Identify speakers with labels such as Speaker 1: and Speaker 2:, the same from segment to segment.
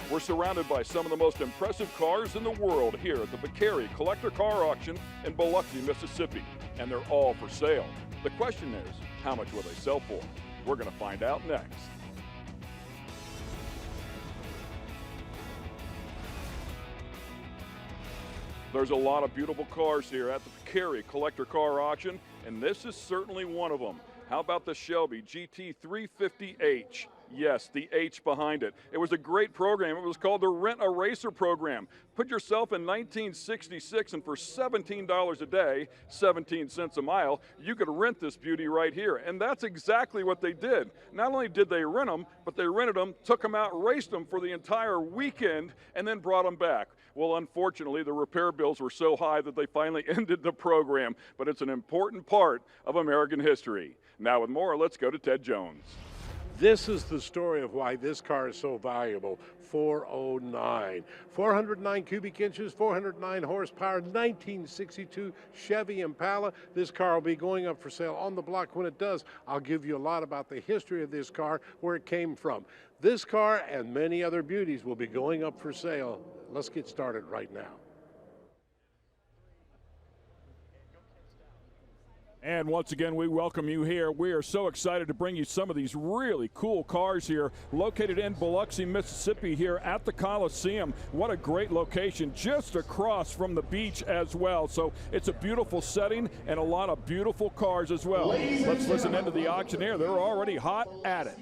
Speaker 1: We're surrounded by some of the most impressive cars in the world here at the Vicari Collector Car Auction in Biloxi, Mississippi, and they're all for sale. The question is, how much will they sell for? We're going to find out next. There's a lot of beautiful cars here at the Vicari Collector Car Auction, and this is certainly one of them. How about the Shelby GT350H? Yes, the H behind it. It was a great program. It was called the Rent a Racer program. Put yourself in 1966, and for $17 a day, 17 cents a mile, you could rent this beauty right here. And that's exactly what they did. Not only did they rent them, but they rented them, took them out, raced them for the entire weekend, and then brought them back. Well, unfortunately, the repair bills were so high that they finally ended the program, but it's an important part of American history. Now with more, let's go to Ted Jones.
Speaker 2: This is the story of why this car is so valuable. 409. 409 cubic inches, 409 horsepower, 1962 Chevy Impala. This car will be going up for sale on the block. When it does, I'll give you a lot about the history of this car, where it came from. This car and many other beauties will be going up for sale. Let's get started right now.
Speaker 1: And once again, we welcome you here. We are so excited to bring you some of these really cool cars here, located in Biloxi, Mississippi, here at the Coliseum. What a great location, just across from the beach as well. So it's a beautiful setting and a lot of beautiful cars as well. Let's listen into the auctioneer. They're already hot at it.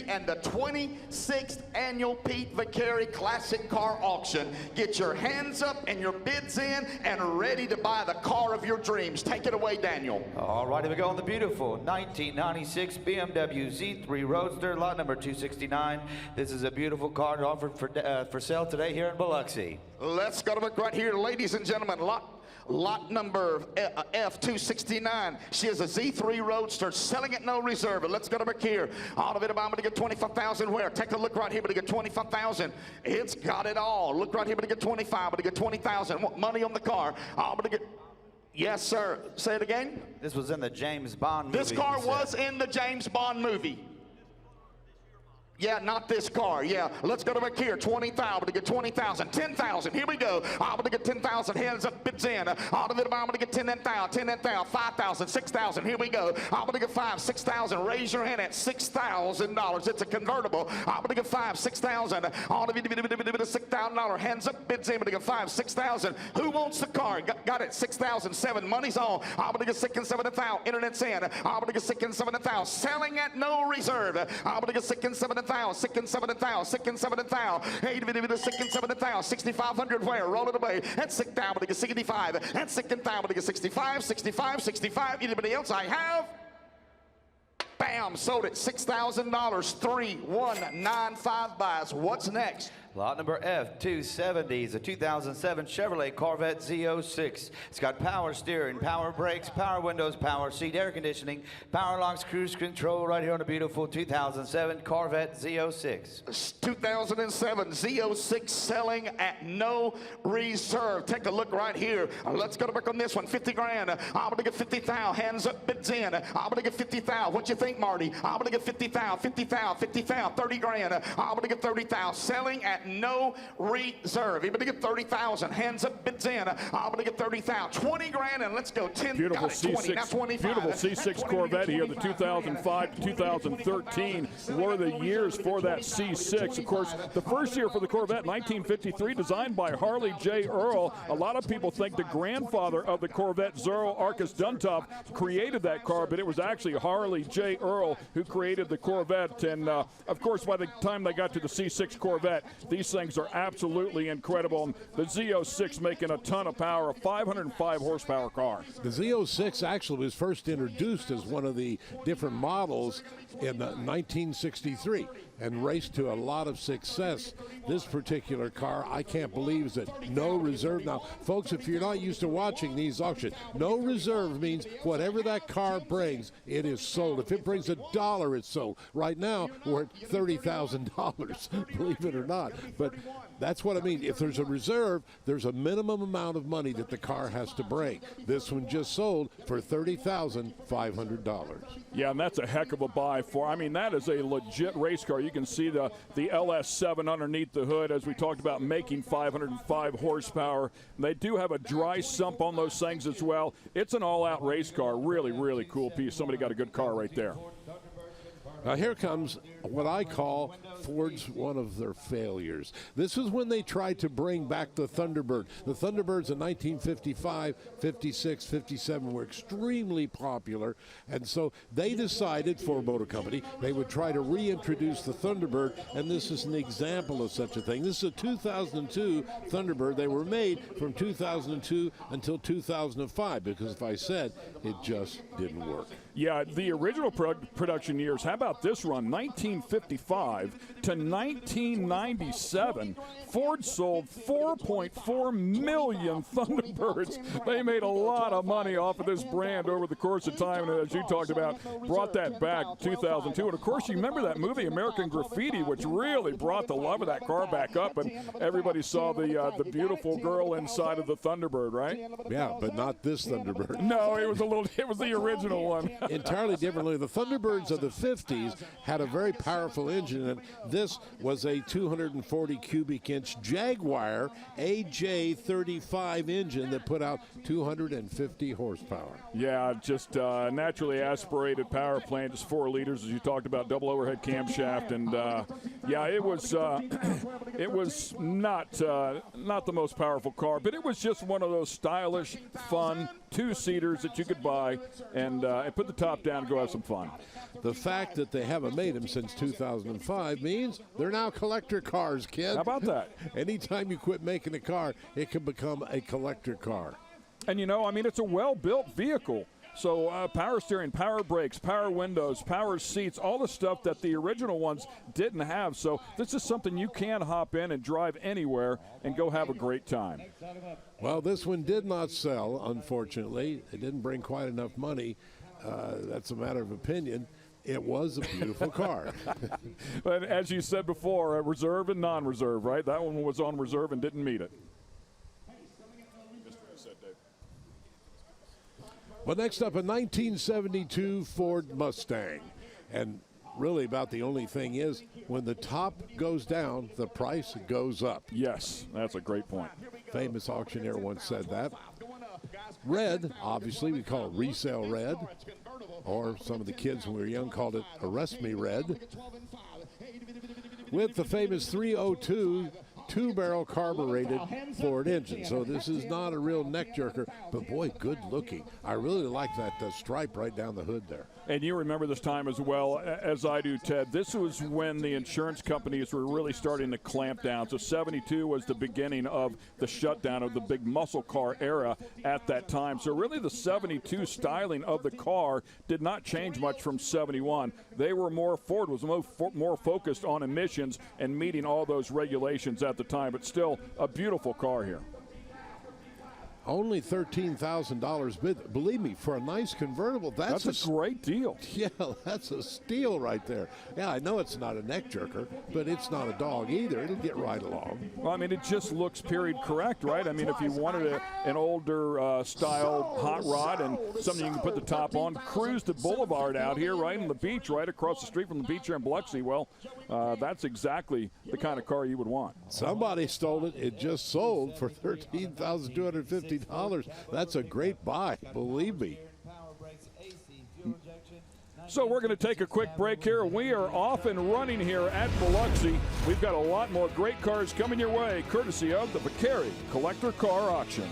Speaker 3: And the 26th annual Pete Vicari Classic Car Auction. Get your hands up and your bids in and ready to buy the car of your dreams. Take it away, Daniel.
Speaker 4: All right, here we go on the beautiful 1996 BMW Z3 Roadster, lot number 269. This is a beautiful car offered for sale today here in Biloxi.
Speaker 3: Let's go to look right here, ladies and gentlemen. Lot number F269. She is a Z3 Roadster, selling at no reserve. Let's go to back here. All of it, I'm going to get 25,000 where? Take a look right here, but to get 25,000. It's got it all. Look right here, but to get 25, but to get 20,000. Money on the car. I'm going to get... Yes, sir. Say it again.
Speaker 4: This was in the James Bond movie.
Speaker 3: This car was in the James Bond movie. Yeah, not this car. Yeah, let's go to back here. 20,000 to get 20,000, 10,000. Here we go. I'm going to get 10,000. Hands up, bids in. All of it, I'm going to get 10,000, 5,000, 6,000. Here we go. I'm going to get 5,000, 6,000. Raise your hand at $6,000. It's a convertible. I'm going to get 5,000, 6,000. All of it, $6,000. Hands up, bids in. I'm going to get 5,000, 6,000. Who wants the car? Got it. 6,007. Money's on. I'm going to get 6,700. Internet's in. I'm going to get 6,700. Selling at no reserve. I'm going to get 6,700. 6,700, 6,700, 6,700, 6,500 where? Roll it away. And 6,000 to get 65. And 6,000 to get 65, 65, 65. Anybody else? I have. Bam, sold it. $6,000. 3195 buys. What's next?
Speaker 4: Lot number F270 is a 2007 Chevrolet Corvette Z06. It's got power steering, power brakes, power windows, power seat, air conditioning, power locks, cruise control, right here on a beautiful 2007 Corvette Z06.
Speaker 3: 2007 Z06 selling at no reserve. Take a look right here. Let's go to work on this one. 50 grand. I'm going to get 50,000. Hands up, bids in. I'm going to get 50,000. What you think, Marty? I'm going to get 50,000, 50,000, 50,000, 30 grand. I'm going to get 30,000. Selling at no reserve. You're going to get 30,000. Hands up, bids in. I'm going to get 30,000. 20 grand, and let's go. 10.
Speaker 1: Beautiful C6. Beautiful C6 Corvette here. The 2005 to 2013 were the years for that C6. Of course, the first year for the Corvette, 1953, designed by Harley J. Earl. A lot of people think the grandfather of the Corvette, Zero Arcus Duntop, created that car, but it was actually Harley J. Earl who created the Corvette. And of course, by the time they got to the C6 Corvette, these things are absolutely incredible. And the Z06 making a ton of power, a 505 horsepower car.
Speaker 2: The Z06 actually was first introduced as one of the different models in 1963 and raced to a lot of success. This particular car, I can't believe, is at no reserve. Now, folks, if you're not used to watching these auctions, no reserve means whatever that car brings, it is sold. If it brings $1, it's sold. Right now, we're at $30,000, believe it or not. But that's what I mean. If there's a reserve, there's a minimum amount of money that the car has to break. This one just sold for $30,500.
Speaker 1: Yeah, and that's a heck of a buy for. I mean, that is a legit race car. You can see the LS7 underneath the hood, as we talked about, making 505 horsepower. They do have a dry sump on those things as well. It's an all-out race car. Really, really cool piece. Somebody got a good car right there.
Speaker 2: Now here comes what I call Ford's one of their failures. This is when they tried to bring back the Thunderbird. The Thunderbirds in 1955, 56, 57 were extremely popular, and so they decided, Ford Motor Company, they would try to reintroduce the Thunderbird, and this is an example of such a thing. This is a 2002 Thunderbird. They were made from 2002 until 2005, because if I said, it just didn't work.
Speaker 1: Yeah, the original production years, how about this run, 1955 to 1997, Ford sold 4.4 million Thunderbirds. They made a lot of money off of this brand over the course of time, and as you talked about, brought that back in 2002. And of course, you remember that movie, American Graffiti, which really brought the love of that car back up, and everybody saw the beautiful girl inside of the Thunderbird, right?
Speaker 2: Yeah, but not this Thunderbird.
Speaker 1: No, it was the original one.
Speaker 2: Entirely differently. The Thunderbirds of the 50s had a very powerful engine, and this was a 240 cubic inch Jaguar Xj35 engine that put out 250 horsepower.
Speaker 1: Yeah, just naturally aspirated power plant, just 4 liters, as you talked about, double overhead camshaft, and yeah, it was not the most powerful car, but it was just one of those stylish, fun 2-seaters that you could buy and put the top down and go have some fun.
Speaker 2: The fact that they haven't made them since 2005 means they're now collector cars, kid.
Speaker 1: How about that?
Speaker 2: Anytime you quit making a car, it can become a collector car.
Speaker 1: And you know, I mean, it's a well-built vehicle. So power steering, power brakes, power windows, power seats, all the stuff that the original ones didn't have. So this is something you can hop in and drive anywhere and go have a great time.
Speaker 2: Well, this one did not sell, unfortunately. It didn't bring quite enough money. That's a matter of opinion. It was a beautiful car.
Speaker 1: But as you said before, reserve and non-reserve, right? That one was on reserve and didn't meet it.
Speaker 2: Well, next up, a 1972 Ford Mustang. And really about the only thing is, when the top goes down, the price goes up.
Speaker 1: Yes, that's a great point.
Speaker 2: Famous auctioneer once said that. Red, obviously, we call it resale red, or some of the kids when we were young called it arrest me red. With the famous 302 2-barrel carbureted Ford engine. So this is not a real neck jerker, but boy, good looking. I really like that stripe right down the hood there.
Speaker 1: And you remember this time as well as I do, Ted. This was when the insurance companies were really starting to clamp down. So 72 was the beginning of the shutdown of the big muscle car era at that time. So really the 72 styling of the car did not change much from 71. Ford was more focused on emissions and meeting all those regulations at the time, but still a beautiful car here.
Speaker 2: Only $13,000 bid. Believe me, for a nice convertible, that's
Speaker 1: a great deal.
Speaker 2: Yeah, that's a steal right there. Yeah, I know it's not a neck jerker, but it's not a dog either. It'll get right along.
Speaker 1: Well, I mean, it just looks period correct, right? I mean, if you wanted an older style hot rod and something you can put the top on, cruise the boulevard out here, right on the beach, right across the street from the beach here in Biloxi, well, that's exactly the kind of car you would want.
Speaker 2: Somebody stole it. It just sold for $13,250. That's a great buy, believe me.
Speaker 1: So we're going to take a quick break here. We are off and running here at Biloxi. We've got a lot more great cars coming your way, courtesy of the Vicari Collector Car Auction.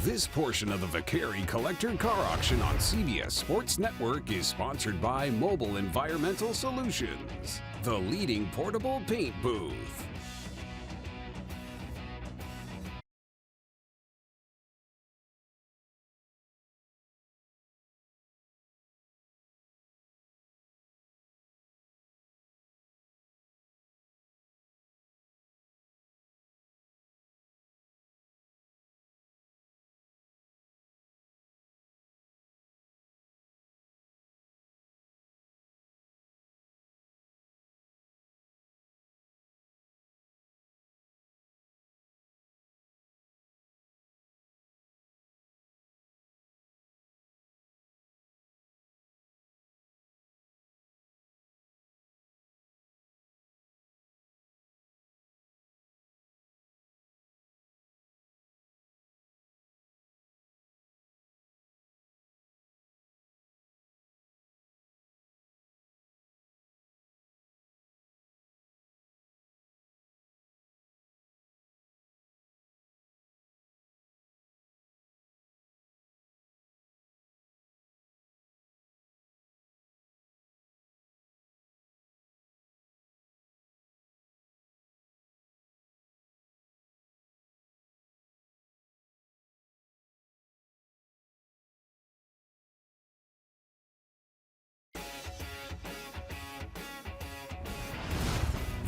Speaker 5: This portion of the Vicari Collector Car Auction on CBS Sports Network is sponsored by Mobile Environmental Solutions, the leading portable paint booth.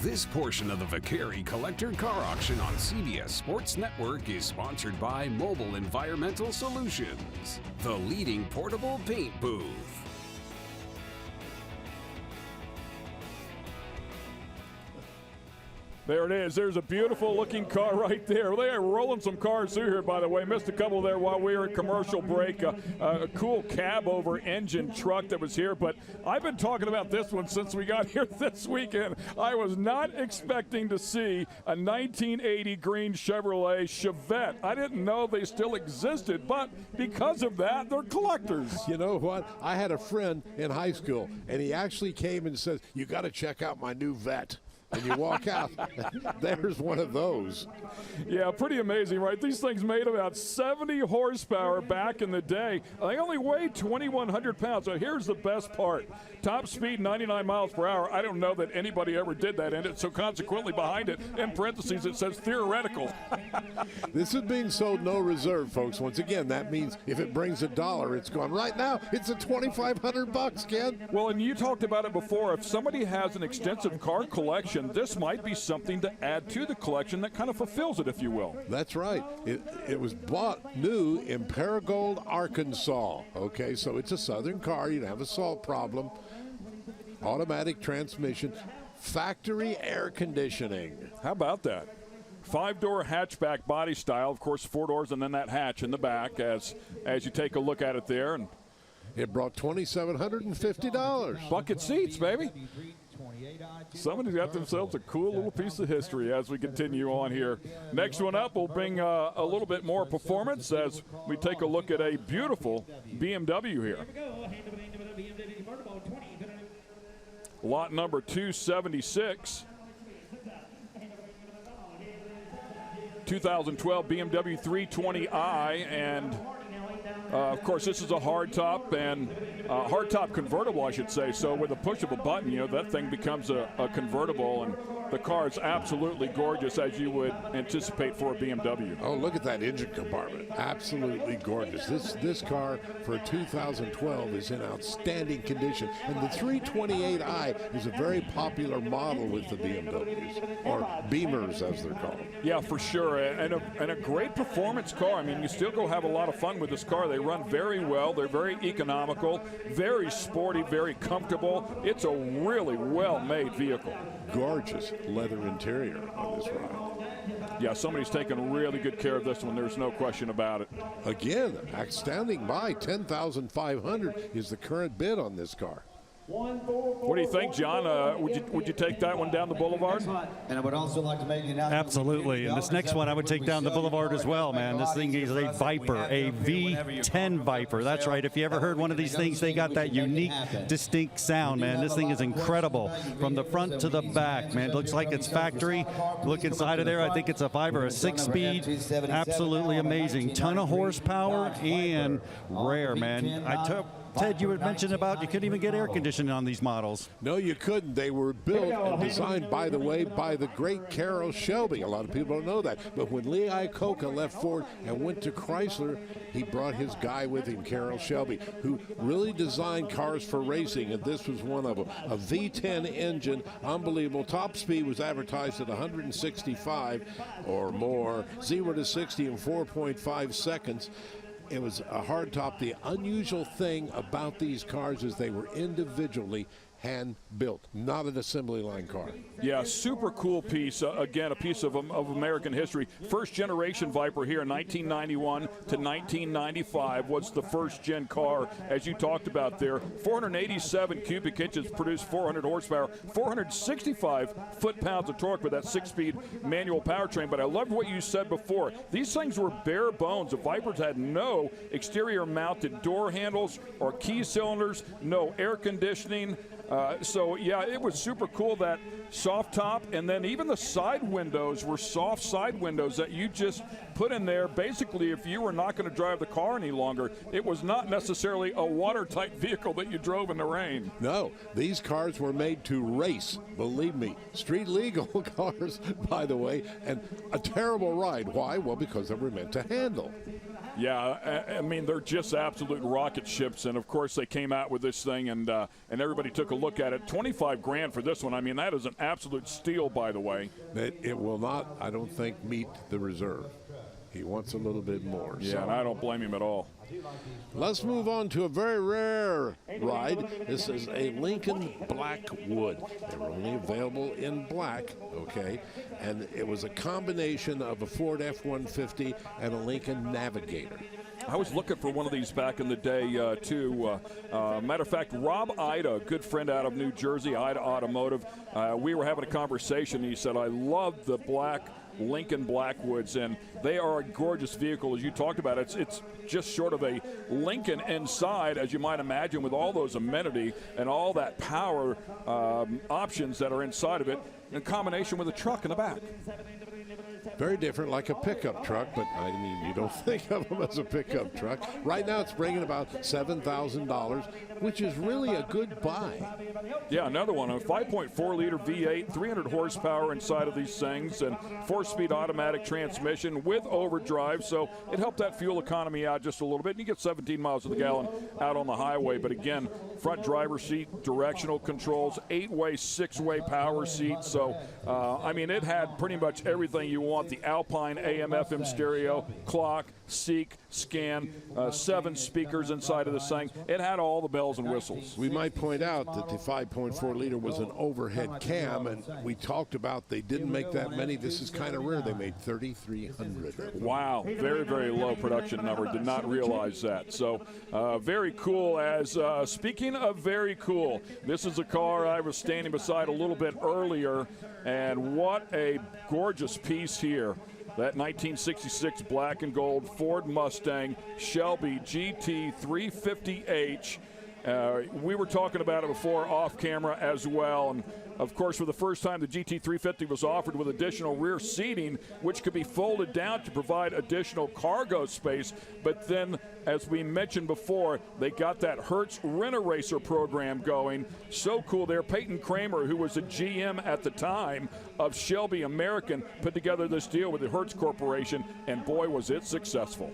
Speaker 5: This portion of the Vicari Collector Car Auction on CBS Sports Network is sponsored by Mobile Environmental Solutions, the leading portable paint booth.
Speaker 1: There it is. There's a beautiful looking car right there. They are rolling some cars through here, by the way. Missed a couple there while we were at commercial break. A cool cab over engine truck that was here. But I've been talking about this one since we got here this weekend. I was not expecting to see a 1980 green Chevrolet Chevette. I didn't know they still existed, but because of that, they're collectors.
Speaker 2: You know what? I had a friend in high school, and he actually came and said, "You got to check out my new Vette." And you walk out, there's one of those.
Speaker 1: Yeah, pretty amazing, right? These things made about 70 horsepower back in the day. They only weigh 2,100 pounds. So here's the best part. Top speed, 99 miles per hour. I don't know that anybody ever did that in it. So consequently, behind it, in parentheses, it says theoretical.
Speaker 2: This is being sold no reserve, folks. Once again, that means if it brings $1, it's gone. Right now, it's at $2,500, Ken.
Speaker 1: Well, and you talked about it before. If somebody has an extensive car collection, this might be something to add to the collection that kind of fulfills it, if you will.
Speaker 2: That's right. It was bought new in Paragould, Arkansas. Okay, so it's a southern car. You don't have a salt problem. Automatic transmission, factory air conditioning.
Speaker 1: How about that? 5-door hatchback body style, of course, 4 doors and then that hatch in the back as you take a look at it there. And
Speaker 2: it brought $2,750.
Speaker 1: Bucket seats, baby. Somebody's got themselves a cool little piece of history as we continue on here. Next one up will bring a little bit more performance as we take a look at a beautiful BMW here. Lot number 276. 2012 BMW 320i, and Of course, this is a hardtop and hardtop convertible, I should say. So with a push of a button, you know, that thing becomes a convertible, and the car is absolutely gorgeous, as you would anticipate for a BMW.
Speaker 2: Oh, look at that engine compartment. Absolutely gorgeous. This car for 2012 is in outstanding condition. And the 328i is a very popular model with the BMWs, or Beamers as they're called.
Speaker 1: Yeah, for sure. And a great performance car. I mean, you still go have a lot of fun with this car. They run very well. They're very economical, very sporty, very comfortable. It's a really well-made vehicle.
Speaker 2: Gorgeous leather interior on this ride.
Speaker 1: Yeah, somebody's taken really good care of this one. There's no question about it.
Speaker 2: Again, standing by, $10,500 is the current bid on this car.
Speaker 1: What do you think, John? Would you take that one down the boulevard?
Speaker 4: And I would also like to make an announcement.
Speaker 6: Absolutely. And this next one I would take down the boulevard as well, man. This thing is a Viper, a V10 Viper. That's right. If you ever heard one of these things, they got that unique, distinct sound, man. This thing is incredible from the front to the back, man. It looks like it's factory. Look inside of there. I think it's a 5 or a 6-speed. Absolutely amazing. Ton of horsepower and rare, man. Ted, you had mentioned about you couldn't even get air conditioning on these models.
Speaker 2: No, you couldn't. They were built and designed, by the way, by the great Carroll Shelby. A lot of people don't know that. But when Lee Iacocca left Ford and went to Chrysler, he brought his guy with him, Carroll Shelby, who really designed cars for racing, and this was one of them. A V10 engine, unbelievable. Top speed was advertised at 165 or more, 0 to 60 in 4.5 seconds. It was a hardtop. The unusual thing about these cars is they were individually hand-built, not an assembly line car.
Speaker 1: Yeah, super cool piece. Again, a piece of American history. First generation Viper here in 1991 to 1995 was the first gen car, as you talked about there. 487 cubic inches, produced 400 horsepower, 465 foot-pounds of torque with that 6-speed manual powertrain. But I loved what you said before. These things were bare bones. The Vipers had no exterior mounted door handles or key cylinders, no air conditioning. So yeah, it was super cool, that soft top, and then even the side windows were soft side windows that you just put in there. Basically, if you were not going to drive the car any longer, it was not necessarily a watertight vehicle that you drove in the rain.
Speaker 2: No, these cars were made to race, believe me. Street legal cars, by the way, and a terrible ride. Why? Well, because they were meant to handle.
Speaker 1: Yeah, I mean, they're just absolute rocket ships, and of course they came out with this thing, and everybody took a look at it. 25 grand for this one. I mean, that is an absolute steal, by the way.
Speaker 2: It will not, I don't think, meet the reserve. He wants a little bit more.
Speaker 1: Yeah, and I don't blame him at all.
Speaker 2: Let's move on to a very rare ride. This is a Lincoln Blackwood. They were only available in black, okay? And it was a combination of a Ford F-150 and a Lincoln Navigator.
Speaker 1: I was looking for one of these back in the day, too. Matter of fact, Rob Ida, a good friend out of New Jersey, Ida Automotive, we were having a conversation. He said, I love the black Lincoln Blackwoods, and they are a gorgeous vehicle, as you talked about. It's just short of a Lincoln inside, as you might imagine, with all those amenity and all that power options that are inside of it, in combination with a truck in the back.
Speaker 2: Very different, like a pickup truck, but I mean, you don't think of them as a pickup truck. Right now it's bringing about $7,000, which is really a good buy.
Speaker 1: Yeah, another one, a 5.4-liter V8, 300 horsepower inside of these things, and 4-speed automatic transmission with overdrive, so it helped that fuel economy out just a little bit, and you get 17 miles to the gallon out on the highway. But again, front driver's seat, directional controls, 8-way, 6-way power seat, so I mean, it had pretty much everything you want. The Alpine AM/FM stereo, clock, seek, scan, 7 speakers inside of this thing. It had all the bells and whistles.
Speaker 2: We might point out that the 5.4-liter was an overhead cam, and we talked about they didn't make that many. This is kind of rare. They made 3,300.
Speaker 1: Wow, very, very low production number. Did not realize that. So very cool. As speaking of very cool, this is a car I was standing beside a little bit earlier, and what a gorgeous piece here. That 1966 black and gold Ford Mustang Shelby GT 350H. We were talking about it before off camera as well. And of course, for the first time, the GT350 was offered with additional rear seating, which could be folded down to provide additional cargo space. But then, as we mentioned before, they got that Hertz Rent-A-Racer program going. So cool there. Peyton Kramer, who was a GM at the time of Shelby American, put together this deal with the Hertz Corporation, and boy, was it successful.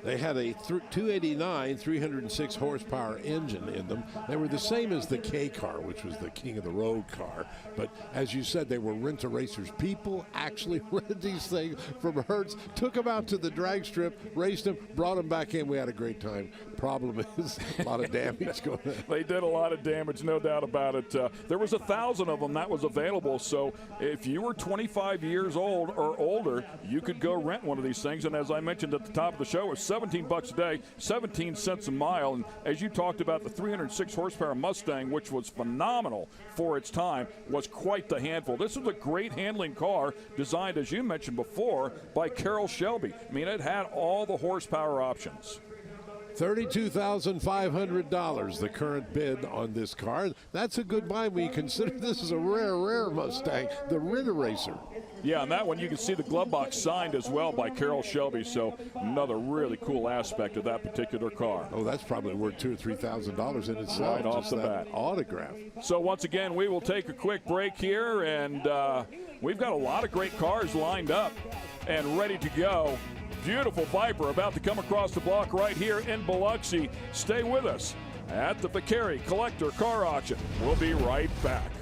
Speaker 2: They had a 289 306 horsepower engine in them. They were the same as the K car, which was the king of the road car. But as you said, they were rent-a-racers. People actually rented these things from Hertz, took them out to the drag strip, raced them, brought them back in. We had a great time. Problem is a lot of damage going on.
Speaker 1: They did a lot of damage, no doubt about it. There was 1,000 of them that was available. So if you were 25 years old or older, you could go rent one of these things. And as I mentioned at the top of the show, it's $17 a day, 17 cents a mile. And as you talked about, the 306 horsepower Mustang, which was phenomenal for its time, was quite the handful. This was a great handling car designed, as you mentioned before, by Carroll Shelby. I mean, it had all the horsepower options.
Speaker 2: $32,500, the current bid on this car. That's a good buy when you consider this is a rare Mustang, the Rent-A-Racer.
Speaker 1: Yeah, and that one you can see the glove box signed as well by Carroll Shelby, so another really cool aspect of that particular car.
Speaker 2: Oh, that's probably worth $2,000 or $3,000 in itself.
Speaker 1: Right off the bat.
Speaker 2: Autograph.
Speaker 1: So once again, we will take a quick break here, and we've got a lot of great cars lined up and ready to go. Beautiful Viper about to come across the block right here in Biloxi. Stay with us at the Vicari Collector Car Auction. We'll be right back.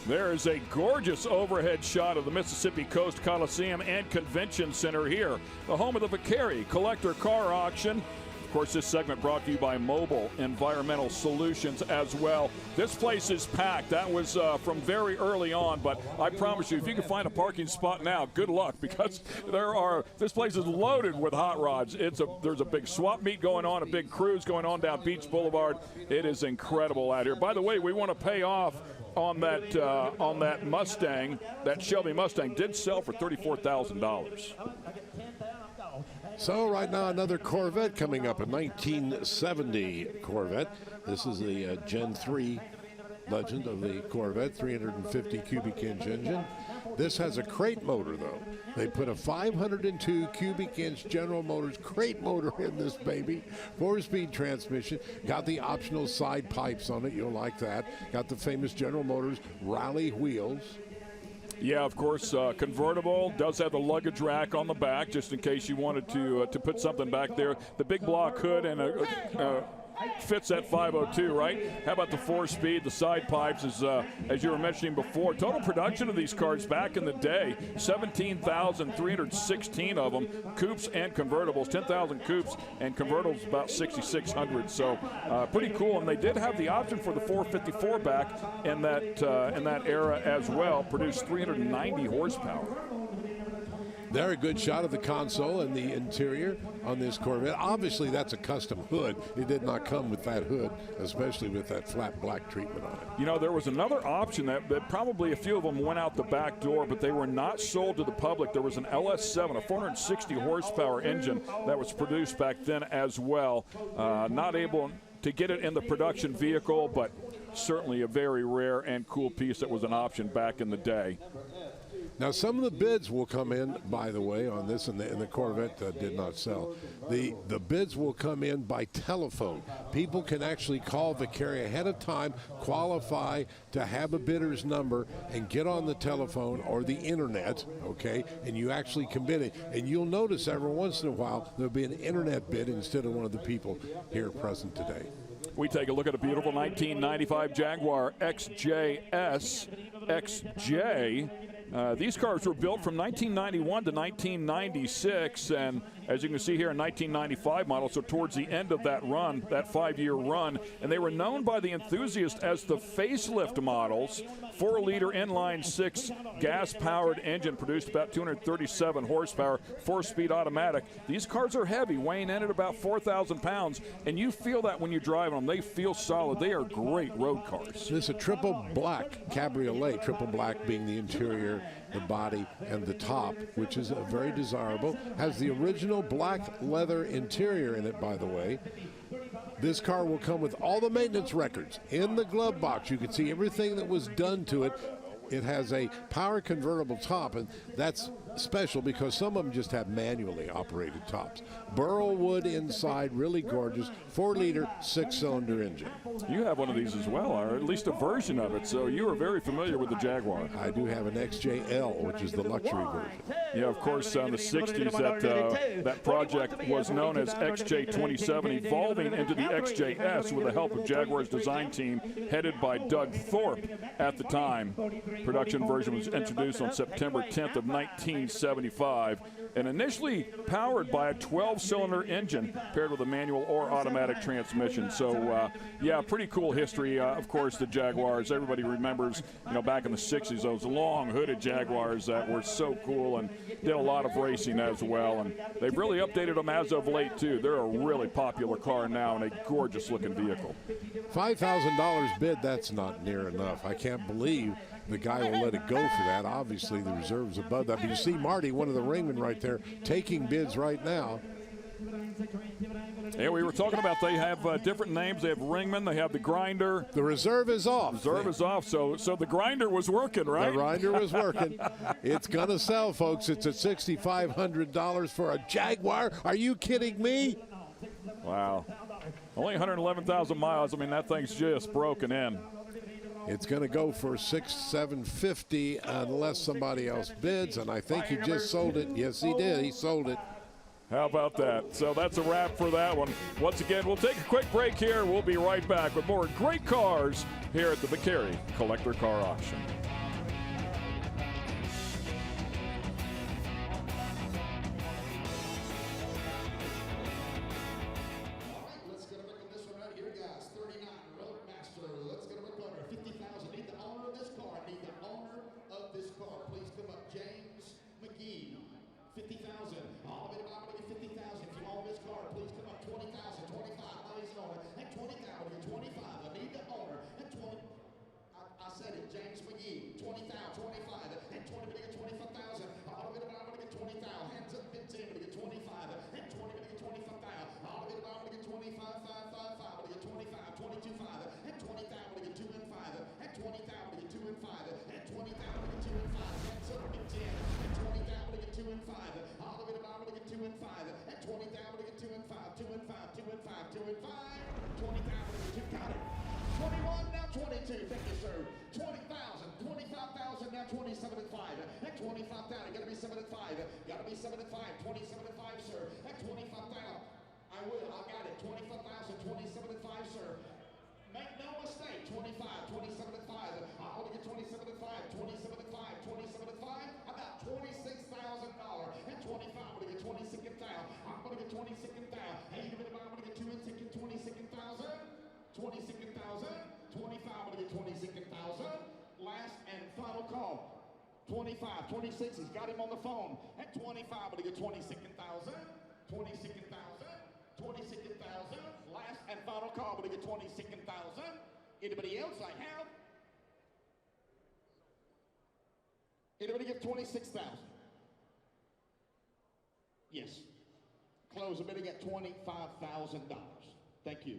Speaker 1: There is a gorgeous overhead shot of the Mississippi Coast Coliseum and Convention Center here, the home of the Vicari Collector Car Auction. Of course, this segment brought to you by Mobile Environmental Solutions as well. This place is packed. That was from very early on, but I promise you, if you can find a parking spot now, good luck, because this place is loaded with hot rods. There's a big swap meet going on, a big cruise going on down Beach Boulevard. It is incredible out here. By the way, we want to pay off on that Mustang, that Shelby Mustang, did sell for $34,000.
Speaker 2: So right now another Corvette coming up, a 1970 Corvette. This is the Gen 3 legend of the Corvette, 350 cubic inch engine. This has a crate motor though. They put a 502 cubic inch General Motors crate motor in this baby. 4-speed transmission. Got the optional side pipes on it. You'll like that. Got the famous General Motors rally wheels.
Speaker 1: Yeah, of course, convertible, does have the luggage rack on the back just in case you wanted to put something back there. The big block hood and fits that 502, right? How about the 4-speed, the side pipes, as you were mentioning before. Total production of these cars back in the day, 17,316 of them, coupes and convertibles, 10,000 coupes and convertibles about 6,600. So pretty cool. And they did have the option for the 454 back in that era as well, produced 390 horsepower.
Speaker 2: Very good shot of the console and the interior on this Corvette. Obviously, that's a custom hood. It did not come with that hood, especially with that flat black treatment on it.
Speaker 1: You know, there was another option that probably a few of them went out the back door, but they were not sold to the public. There was an LS7, a 460 horsepower engine that was produced back then as well. Not able to get it in the production vehicle, but certainly a very rare and cool piece that was an option back in the day.
Speaker 2: Now, some of the bids will come in, by the way, on this, and the Corvette did not sell. The bids will come in by telephone. People can actually call Vicari ahead of time, qualify to have a bidder's number, and get on the telephone or the internet, okay, and you actually can bid it. And you'll notice every once in a while there'll be an internet bid instead of one of the people here present today.
Speaker 1: We take a look at a beautiful 1995 Jaguar Xjs Xj. These cars were built from 1991 to 1996, and as you can see here, a 1995 model, so towards the end of that run, that 5-year run, and they were known by the enthusiast as the facelift models. 4-liter inline-6 gas-powered engine, produced about 237 horsepower, 4-speed automatic. These cars are heavy, weighing in at about 4,000 pounds, and you feel that when you drive them. They feel solid. They are great road cars.
Speaker 2: This is a triple black cabriolet, triple black being the interior, the body, and the top, which is very desirable. Has the original black leather interior in it, by the way. This car will come with all the maintenance records in the glove box. You can see everything that was done to it. It has a power convertible top, and that's special because some of them just have manually operated tops. Burl wood inside, really gorgeous. 4-liter, 6-cylinder engine.
Speaker 1: You have one of these as well, or at least a version of it, so you are very familiar with the Jaguar.
Speaker 2: I do have an XJL, which is the luxury version.
Speaker 1: Yeah, of course, in the 60s, that project was known as XJ27, evolving into the XJS with the help of Jaguar's design team headed by Doug Thorpe at the time. Production version was introduced on September 10th of 1975 and initially powered by a 12-cylinder engine paired with a manual or automatic transmission. So, yeah, pretty cool history. Of course, the Jaguars, everybody remembers, you know, back in the 60s, those long hooded Jaguars that were so cool and did a lot of racing as well. And they've really updated them as of late, too. They're a really popular car now and a gorgeous-looking vehicle.
Speaker 2: $5,000 bid, that's not near enough. I can't believe the guy will let it go for that. Obviously, the reserve's above that. But you see Marty, one of the ringmen right there, taking bids right now.
Speaker 1: Yeah, we were talking about they have different names. They have ringmen, they have the grinder.
Speaker 2: The reserve is off.
Speaker 1: Reserve is off, so the grinder was working, right?
Speaker 2: The grinder was working. It's going to sell, folks. It's at $6,500 for a Jaguar. Are you kidding me?
Speaker 1: Wow. Only 111,000 miles. I mean, that thing's just broken in.
Speaker 2: It's going to go for $6,750 unless somebody else bids, and I think he just sold it. Yes, he did. He sold it.
Speaker 1: How about that? So that's a wrap for that one. Once again, we'll take a quick break here. We'll be right back with more great cars here at the Vicari Collector Car Auction.
Speaker 3: said it. James McGee, 20,000, 25, and 20, but get 25,000. All of it, I'm gonna get 20,000. Hands up, 15, but get 25, and 20, but get 25,000. All of it, I'm gonna get 25, 5, 5, 5, but get 25, 22, 5, and 20,000, but get 2 and 5, and 20,000, but get 2 and 5, and 20,000, but get 2 and 5. Hands up, get 10, and 20,000, but get 2 and 5. All of it, I'm gonna get 2 and 5, and 20,000, but get 2 and 5, 2 and 5, 2 and 5, 2 and 5. 20,000, but get 2, got it. 21, now 22, thank you, sir. 20,000, 25,000, now 27 and 5. At 25,000, gotta be 7 and 5. Gotta be 7 and 5, 27 and 5, sir. At 25,000, I will, I got it. 25,000, 27 and 5, sir. Make no mistake, 25, 27 and 5. I want to get 27 and 5, 27 and 5, 27 and 5. About $26,000. At 25, I'm going to get 26,000. I'm going to get 26,000. Hey, I'm going to get 2 and 6 and 26,000. 26,000. 25, I'm going to get 26,000. Last and final call. 25, 26, he's got him on the phone. At 25, I'm going to get 26,000. 26,000. 26,000. Last and final call, but to get 26,000. Anybody else I have? Anybody get 26,000? Yes. Close a bidding at $25,000. Thank you.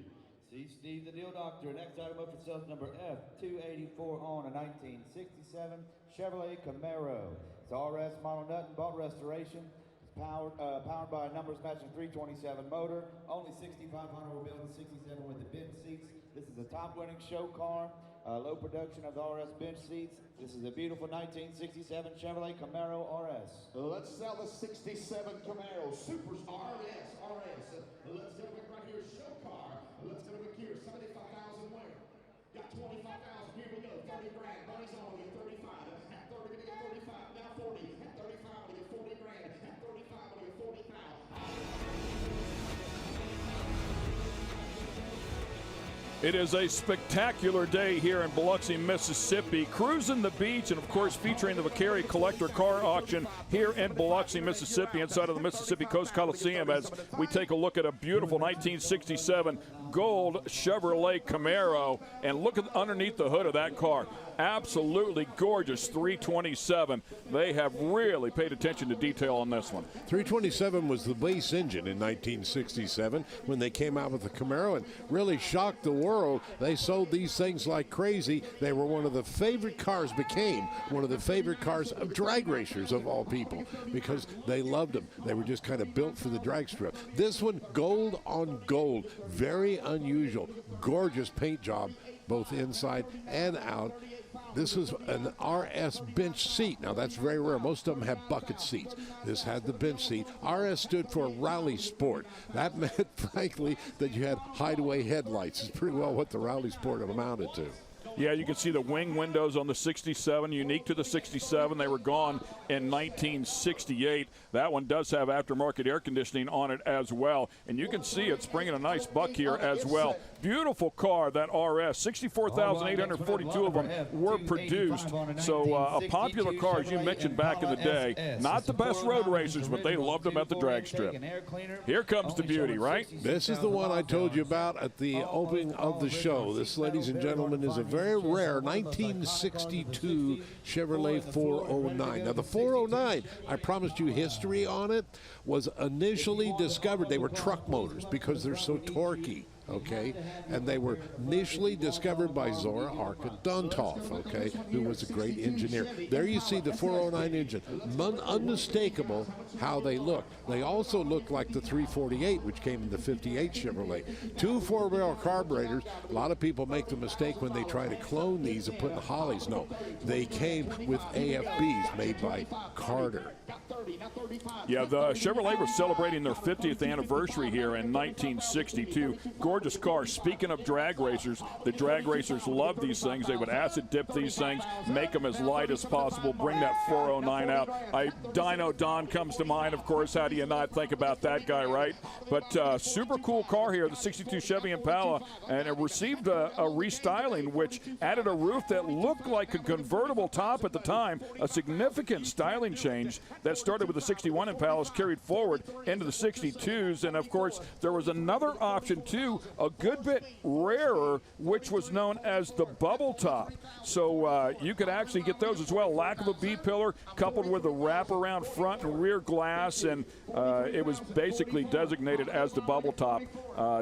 Speaker 4: See Steve the Deal Doctor. Next item up for sales, number F284 on a 1967 Chevrolet Camaro. It's RS model nut and bolt restoration. Powered by a numbers matching 327 motor. Only 6,500 were built in 67 with the bench seats. This is a top winning show car. Low production of the RS bench seats. This is a beautiful 1967 Chevrolet Camaro RS.
Speaker 3: Let's sell the 67 Camaro. Supers RS. Let's get it right here. Show car. Let's get it here. 75,000 where? Got 25,000. Here we go. 30 grand. Money's on. We get 35. At 30, we get 35. Now 40. At 35, we get 40 grand. At 35, we get 40,000.
Speaker 1: It is a spectacular day here in Biloxi, Mississippi. Cruising the beach and, of course, featuring the Vicari Collector Car Auction here in Biloxi, Mississippi, inside of the Mississippi Coast Coliseum, as we take a look at a beautiful 1967 gold Chevrolet Camaro. And look at underneath the hood of that car. Absolutely gorgeous 327. They have really paid attention to detail on this one.
Speaker 2: 327 was the base engine in 1967 when they came out with the Camaro and really shocked the world. They sold these things like crazy. They were one of the favorite cars, became one of the favorite cars of drag racers of all people because they loved them. They were just kind of built for the drag strip. This one, gold on gold, very unusual, gorgeous paint job, both inside and out. This was an RS bench seat. Now, that's very rare. Most of them have bucket seats. This had the bench seat. RS stood for Rally Sport. That meant, frankly, that you had hideaway headlights. It's pretty well what the Rally Sport amounted to.
Speaker 1: Yeah, you can see the wing windows on the 67, unique to the 67. They were gone in 1968. That one does have aftermarket air conditioning on it as well. And you can see it's bringing a nice buck here as well. Beautiful car, that RS. 64,842 of them were produced. So a popular car, as you mentioned back in the day. Not the best road racers, but they loved them at the drag strip. Here comes the beauty, right?
Speaker 2: This is the one I told you about at the opening of the show. This, ladies and gentlemen, is a very rare 1962 Chevrolet 409. Now, the 409, I promised you history on it, was initially discovered. They were truck motors because they're so torquey. Okay, and they were initially discovered by Zora Arkaduntov, okay, who was a great engineer. There you see the 409 engine. Unmistakable how they look. They also look like the 348, which came in the 58 Chevrolet. Two four-barrel carburetors. A lot of people make the mistake when they try to clone these and put in Hollies. No, they came with AFBs made by Carter.
Speaker 1: Yeah, the Chevrolet was celebrating their 50th anniversary here in 1962. Gorgeous car. Speaking of drag racers, the drag racers love these things. They would acid dip these things, make them as light as possible, bring that 409 out. Dino Don comes to mind, of course. How do you not think about that guy, right? But super cool car here, the 62 Chevy Impala, and it received a restyling, which added a roof that looked like a convertible top at the time, a significant styling change that started started with the 61 Impalas, carried forward into the 62s, and of course there was another option too, a good bit rarer, which was known as the bubble top. So you could actually get those as well. Lack of a B-pillar coupled with a wraparound front and rear glass, and it was basically designated as the bubble top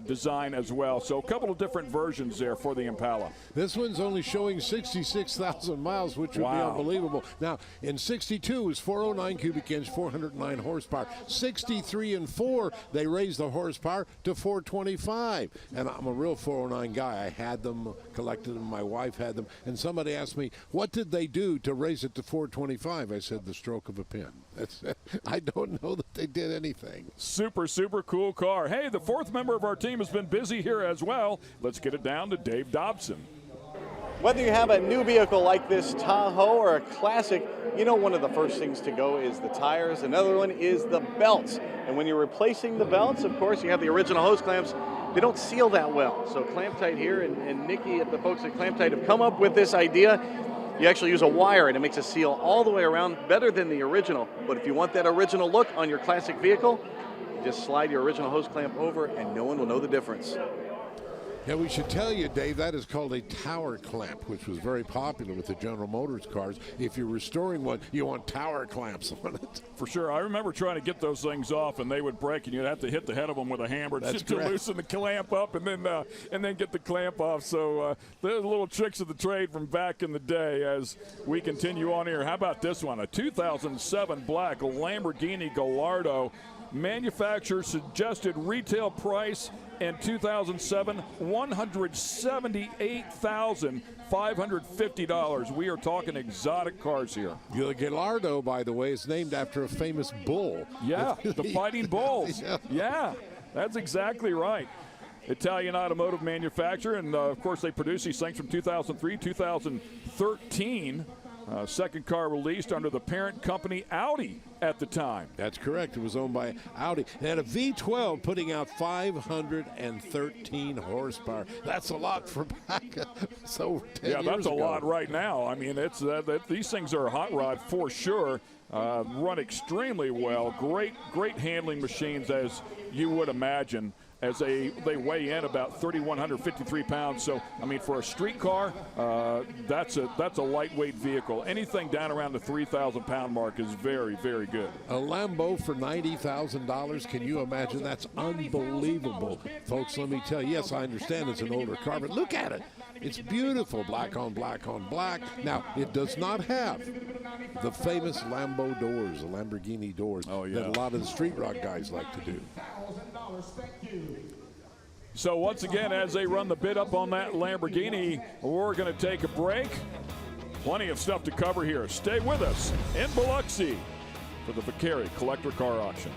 Speaker 1: design as well. So a couple of different versions there for the Impala.
Speaker 2: This one's only showing 66,000 miles, which would be unbelievable. Now, in 62 was 409 cubic inch, 409 horsepower. 63 and 4, they raised the horsepower to 425. And I'm a real 409 guy. I had them, collected them, my wife had them. And somebody asked me, what did they do to raise it to 425? I said, the stroke of a pen. I don't know that they did anything.
Speaker 1: Super, super cool car. Hey, the fourth member of our team has been busy here as well. Let's get it down to Dave Dobson.
Speaker 7: Whether you have a new vehicle like this Tahoe or a classic, you know one of the first things to go is the tires. Another one is the belts. And when you're replacing the belts, of course, you have the original hose clamps. They don't seal that well. So Clamp Tight here and Nikki, the folks at Clamp Tight, have come up with this idea. You actually use a wire and it makes a seal all the way around, better than the original. But if you want that original look on your classic vehicle, just slide your original hose clamp over and no one will know the difference.
Speaker 2: Yeah, we should tell you, Dave, that is called a tower clamp, which was very popular with the General Motors cars. If you're restoring one, you want tower clamps on it.
Speaker 1: For sure. I remember trying to get those things off, and they would break, and you'd have to hit the head of them with a hammer to loosen the clamp up and then get the clamp off. So there's little tricks of the trade from back in the day as we continue on here. How about this one? A 2007 black Lamborghini Gallardo. Manufacturer suggested retail price in 2007, $178,550. We are talking exotic cars here.
Speaker 2: The Gallardo, by the way, is named after a famous bull.
Speaker 1: Yeah, the Fighting Bulls. Yeah, that's exactly right. Italian automotive manufacturer, and of course they produce these things from 2003, 2013. Second car released under the parent company Audi at the time.
Speaker 2: That's correct. It was owned by Audi. It had a V12 putting out 513 horsepower. That's a lot for back. So 10
Speaker 1: yeah, that's
Speaker 2: years
Speaker 1: a
Speaker 2: ago.
Speaker 1: lot right now. I mean, it's these things are a hot rod for sure. Run extremely well. Great handling machines, as you would imagine, as they weigh in about 3,153 pounds. So, I mean, for a street car, that's a lightweight vehicle. Anything down around the 3,000-pound mark is very, very good.
Speaker 2: A Lambo for $90,000. Can you imagine? That's unbelievable. Folks, let me tell you, yes, I understand it's an older car, but look at it. It's beautiful, black on black on black. Now, it does not have the famous Lambo doors, the Lamborghini doors, that a lot of the street rock guys like to do.
Speaker 1: So once again, as they run the bid up on that Lamborghini, we're going to take a break. Plenty of stuff to cover here. Stay with us in Biloxi for the Vicari Collector Car Auction.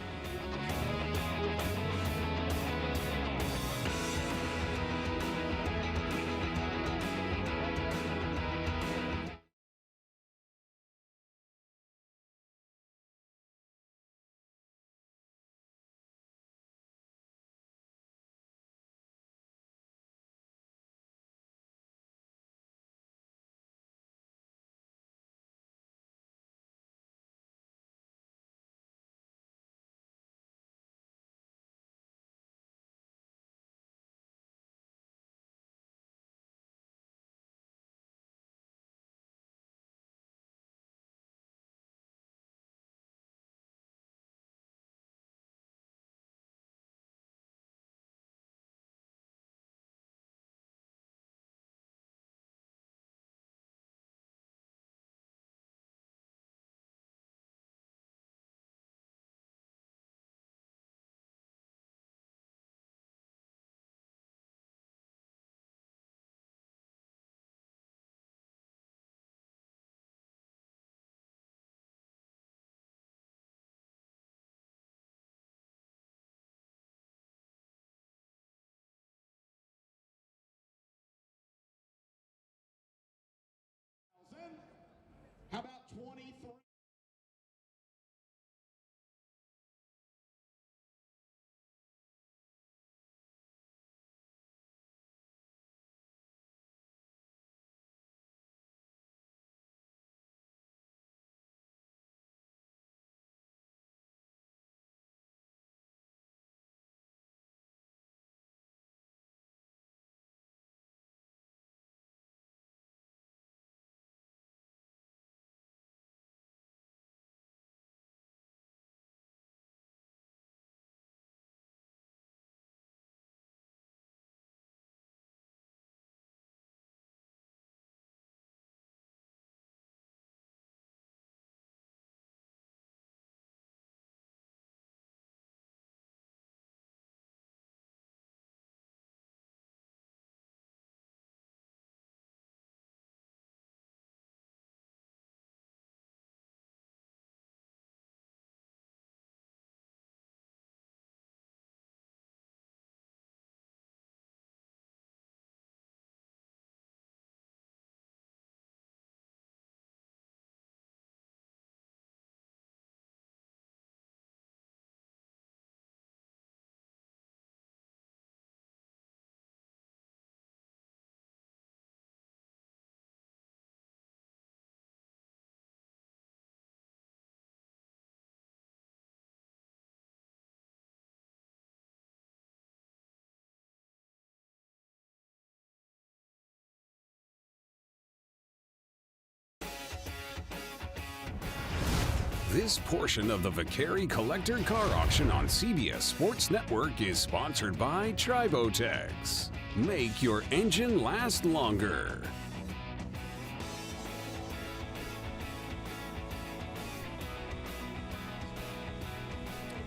Speaker 5: This portion of the Vicari Collector Car Auction on CBS Sports Network is sponsored by Tribotex. Make your engine last longer.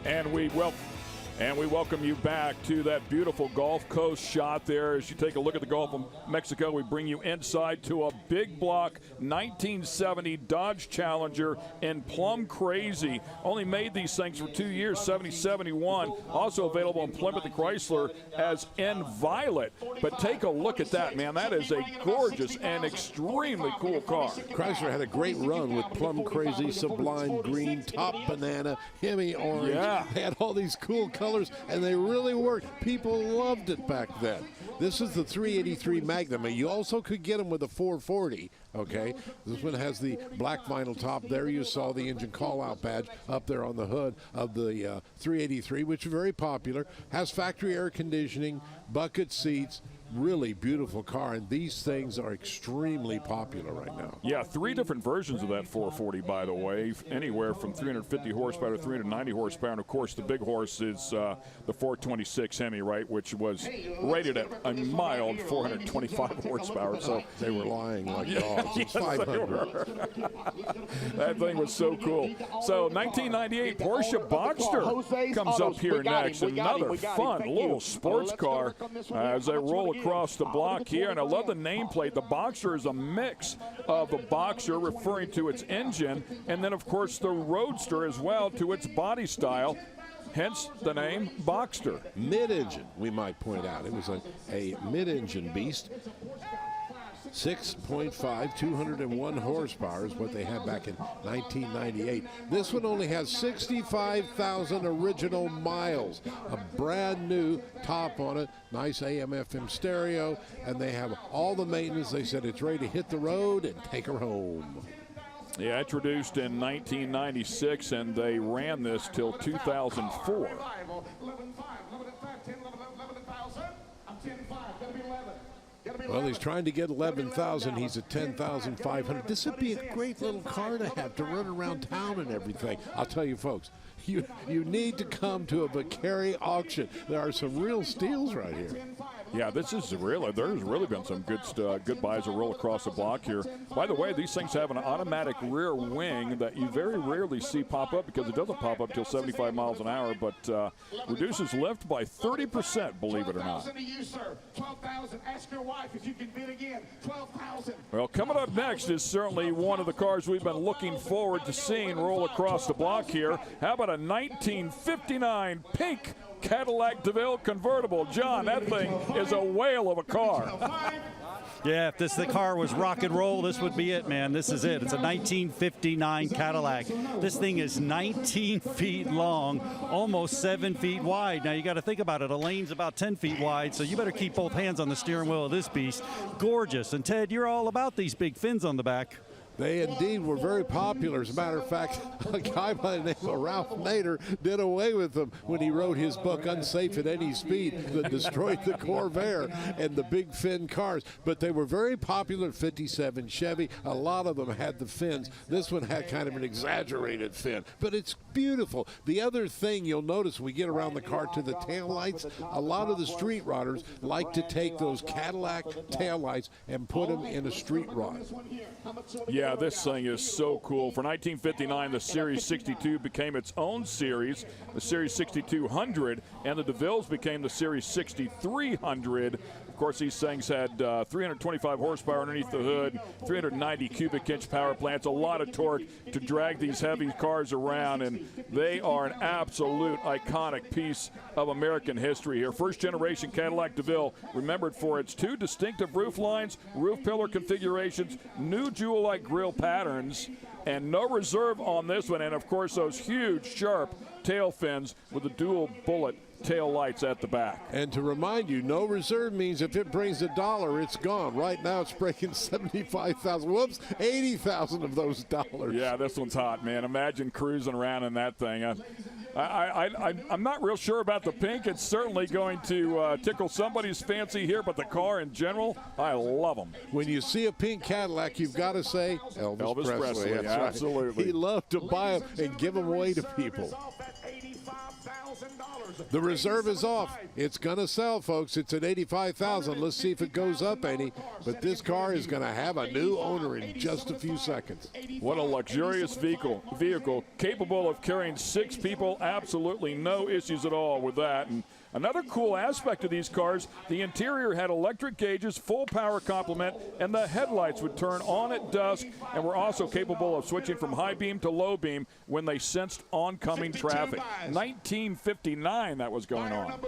Speaker 1: And we welcome you back to that beautiful Gulf Coast shot there. As you take a look at the Gulf of Mexico, we bring you inside to a big block 1970 Dodge Challenger in Plum Crazy. Only made these things for 2 years, 70-71. Also available in Plymouth and Chrysler as in Violet. But take a look at that, man. That is a gorgeous and extremely cool car.
Speaker 2: Chrysler had a great run with Plum Crazy, Sublime Green, Top Banana, Hemi Orange.
Speaker 1: Yeah.
Speaker 2: They had all these cool colors, and they really worked. People loved it back then. This is the 383 Magnum, and you also could get them with a 440, okay? This one has the black vinyl top. There you saw the engine call-out badge up there on the hood of the 383, which is very popular. Has factory air conditioning, bucket seats. Really beautiful car, and these things are extremely popular right now.
Speaker 1: Yeah, 3 different versions of that 440, by the way, anywhere from 350 horsepower to 390 horsepower. And, of course, the big horse is the 426 Hemi, right, which was rated at a mild 425 horsepower. So
Speaker 2: they were lying like dogs. It's 500.
Speaker 1: That thing was so cool. So 1998 Porsche Boxster comes up here next. Another fun little sports car as they roll across the block here. And I love the nameplate. The Boxster is a mix of the Boxster, referring to its engine, and then, of course, the Roadster as well, to its body style. Hence the name Boxster.
Speaker 2: Mid-engine, we might point out. It was a mid-engine beast. 6.5, 201 horsepower is what they had back in 1998. This one only has 65,000 original miles. A brand new top on it, nice AM/FM stereo, and they have all the maintenance. They said it's ready to hit the road and take her home.
Speaker 1: Yeah, introduced in 1996, and they ran this till 2004.
Speaker 2: Well, he's trying to get 11,000. He's at 10,500. This would be a great little car to have to run around town and everything. I'll tell you, folks, you need to come to a Vicari auction. There are some real steals right here.
Speaker 1: Yeah, this is really, there's really been some good buys that roll across the block here. By the way, these things have an automatic rear wing that you very rarely see pop up, because it doesn't pop up till 75 miles an hour, but reduces lift by 30%, believe it or not. Well, coming up next is certainly one of the cars we've been looking forward to seeing roll across the block here. How about a 1959 pink Cadillac Deville convertible? John, that thing is a whale of a car.
Speaker 6: Yeah, if the car was rock and roll, this would be it, man. This is it. It's a 1959 Cadillac. This thing is 19 feet long, almost 7 feet wide. Now, you got to think about it. A lane's about 10 feet wide, so you better keep both hands on the steering wheel of this beast. Gorgeous. And, Ted, you're all about these big fins on the back.
Speaker 2: They indeed were very popular. As a matter of fact, a guy by the name of Ralph Nader did away with them when he wrote his book, Unsafe at Any Speed, that destroyed the Corvair and the big fin cars. But they were very popular. 57 Chevy, a lot of them had the fins. This one had kind of an exaggerated fin, but it's beautiful. The other thing you'll notice when we get around the car to the taillights, a lot of the street riders like to take those Cadillac taillights and put them in a street rod.
Speaker 1: Yeah, this thing is so cool. For 1959, the Series 62 became its own series, the Series 6200, and the DeVilles became the Series 6300. Of course, these things had 325 horsepower underneath the hood, 390 cubic inch power plants, a lot of torque to drag these heavy cars around, and they are an absolute iconic piece of American history here. First generation Cadillac DeVille, remembered for its 2 distinctive roof lines, roof pillar configurations, new jewel-like grille patterns, and no reserve on this one. And of course, those huge, sharp tail fins with the dual bullet tail lights at the back.
Speaker 2: And to remind you, no reserve means if it brings $1, it's gone. Right now, it's breaking 75,000. Whoops, 80,000 of those dollars.
Speaker 1: Yeah, this one's hot, man. Imagine cruising around in that thing. I'm not real sure about the pink. It's certainly going to tickle somebody's fancy here, but the car in general, I love them.
Speaker 2: When you see a pink Cadillac, you've got to say Elvis Presley. That's
Speaker 1: absolutely.
Speaker 2: Right. He loved to buy them and give them away to people. The reserve is off. It's going to sell, folks. It's at $85,000. Let's see if it goes up any. But this car is going to have a new owner in just a few seconds.
Speaker 1: What a luxurious vehicle capable of carrying 6 people. Absolutely no issues at all with that. And another cool aspect of these cars, the interior had electric gauges, full power complement, and the headlights would turn on at dusk and were also capable of switching from high beam to low beam when they sensed oncoming traffic. 1959 that was going on.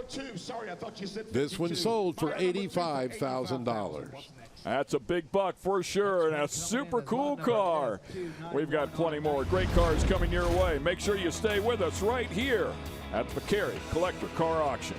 Speaker 2: This one sold for $85,000.
Speaker 1: That's a big buck for sure, and a super cool car. We've got plenty more great cars coming your way. Make sure you stay with us right here at the Vicari Collector Car Auction.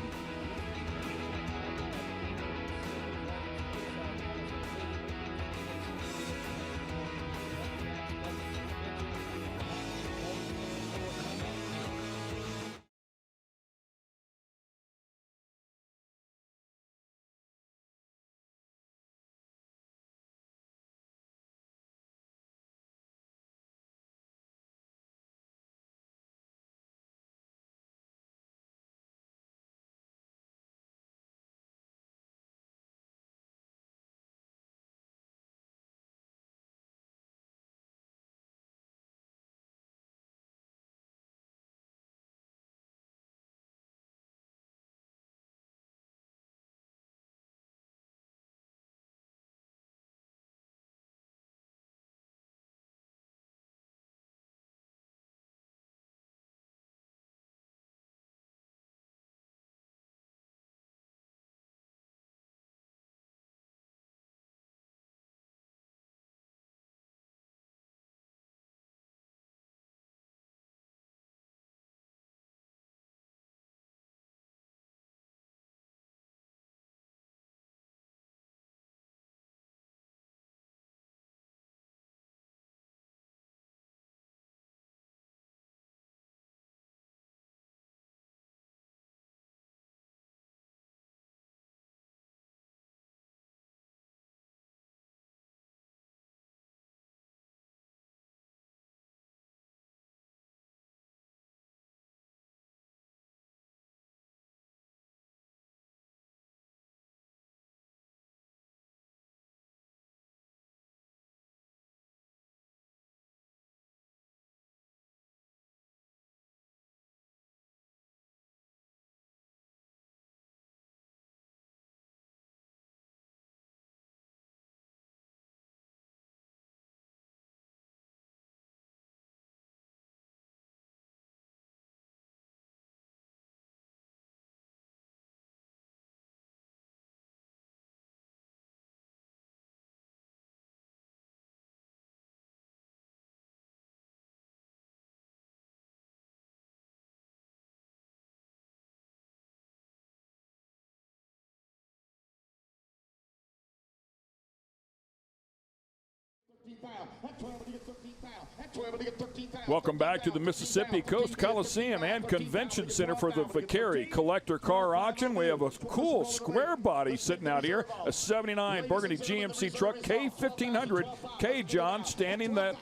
Speaker 1: Welcome back to the Mississippi Coast Coliseum and Convention Center for the Vicari Collector Car Auction. We have a cool square body sitting out here, a 79 Burgundy GMC truck, K1500. K, John, standing that,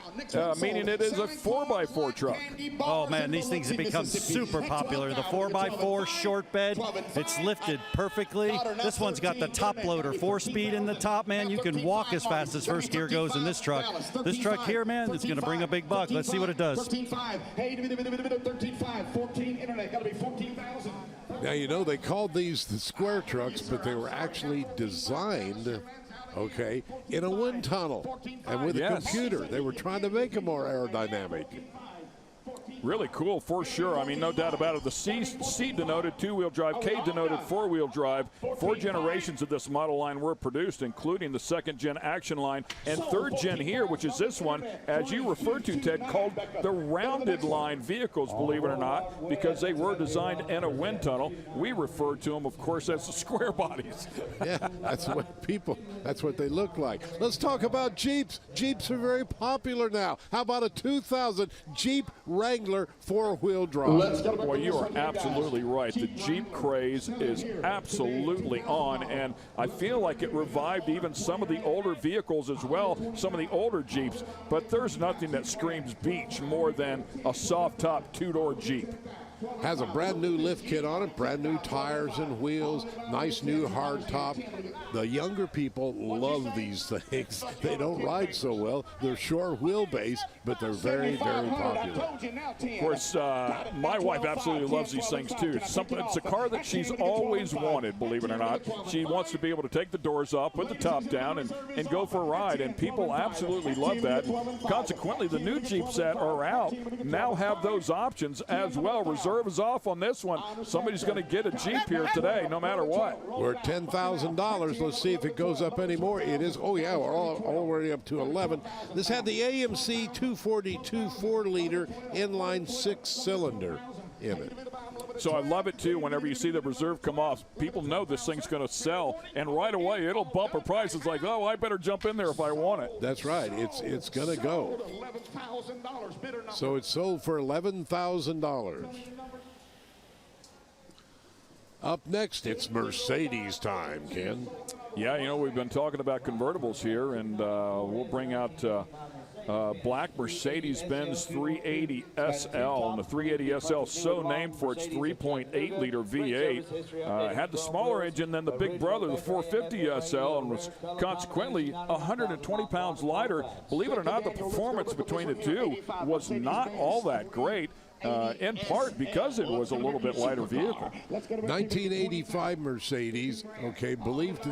Speaker 1: meaning it is a 4x4 truck.
Speaker 6: Oh, man, these things have become super popular. The 4x4 short bed, it's lifted perfectly. This one's got the top loader, 4-speed in the top, man. You can walk as fast as first gear goes in this truck. This truck here, man, it's going to bring a big buck. Let's see what it does.
Speaker 3: 13.5. Hey, 13.5. 14 internet. Got to be 14,000.
Speaker 2: Now, you know, they called these the square trucks, but they were actually designed, okay, in a wind tunnel and with a computer. They were trying to make them more aerodynamic.
Speaker 1: Really cool for sure. I mean, no doubt about it. The C denoted 2-wheel drive, K denoted 4-wheel drive. 4 generations of this model line were produced, including the 2nd-gen Action line and 3rd-gen here, which is this one, as you referred to, Ted, called the rounded line vehicles, believe it or not, because they were designed in a wind tunnel. We refer to them, of course, as the square bodies.
Speaker 2: Yeah, that's what they look like. Let's talk about Jeeps. Jeeps are very popular now. How about a 2000 Jeep Wrangler regular four-wheel drive.
Speaker 1: Well, you are absolutely right. The Jeep craze is absolutely on, and I feel like it revived even some of the older vehicles as well, some of the older Jeeps, but there's nothing that screams beach more than a soft-top two-door Jeep.
Speaker 2: Has a brand new lift kit on it, brand new tires and wheels, nice new hardtop. The younger people love these things. They don't ride so well. They're short wheelbase, but they're very, very popular.
Speaker 1: Of course, my wife absolutely loves these things too. It's a car that she's always wanted, believe it or not. She wants to be able to take the doors off, put the top down, and go for a ride, and people absolutely love that. Consequently, the new Jeeps that are out now have those options as well. Reserve is off on this one. Somebody's going to get a Jeep here today, no matter what.
Speaker 2: We're at $10,000. Let's see if it goes up anymore. It is. Oh, yeah, we're already up to 11. This had the AMC 242 4-liter inline 6-cylinder in it.
Speaker 1: So I love it, too, whenever you see the reserve come off. People know this thing's going to sell, and right away it'll bump a price. It's like, oh, I better jump in there if I want it.
Speaker 2: That's right. It's going to go. So it's sold for $11,000. Up next, it's Mercedes time, Ken.
Speaker 1: Yeah, you know, we've been talking about convertibles here, and we'll bring out black Mercedes-Benz 380 SL. And the 380 SL, so named for its 3.8-liter V8. Had the smaller engine than the big brother, the 450 SL, and was consequently 120 pounds lighter. Believe it or not, the performance between the two was not all that great. In part because it was a little bit lighter vehicle.
Speaker 2: 1985 Mercedes, okay, believed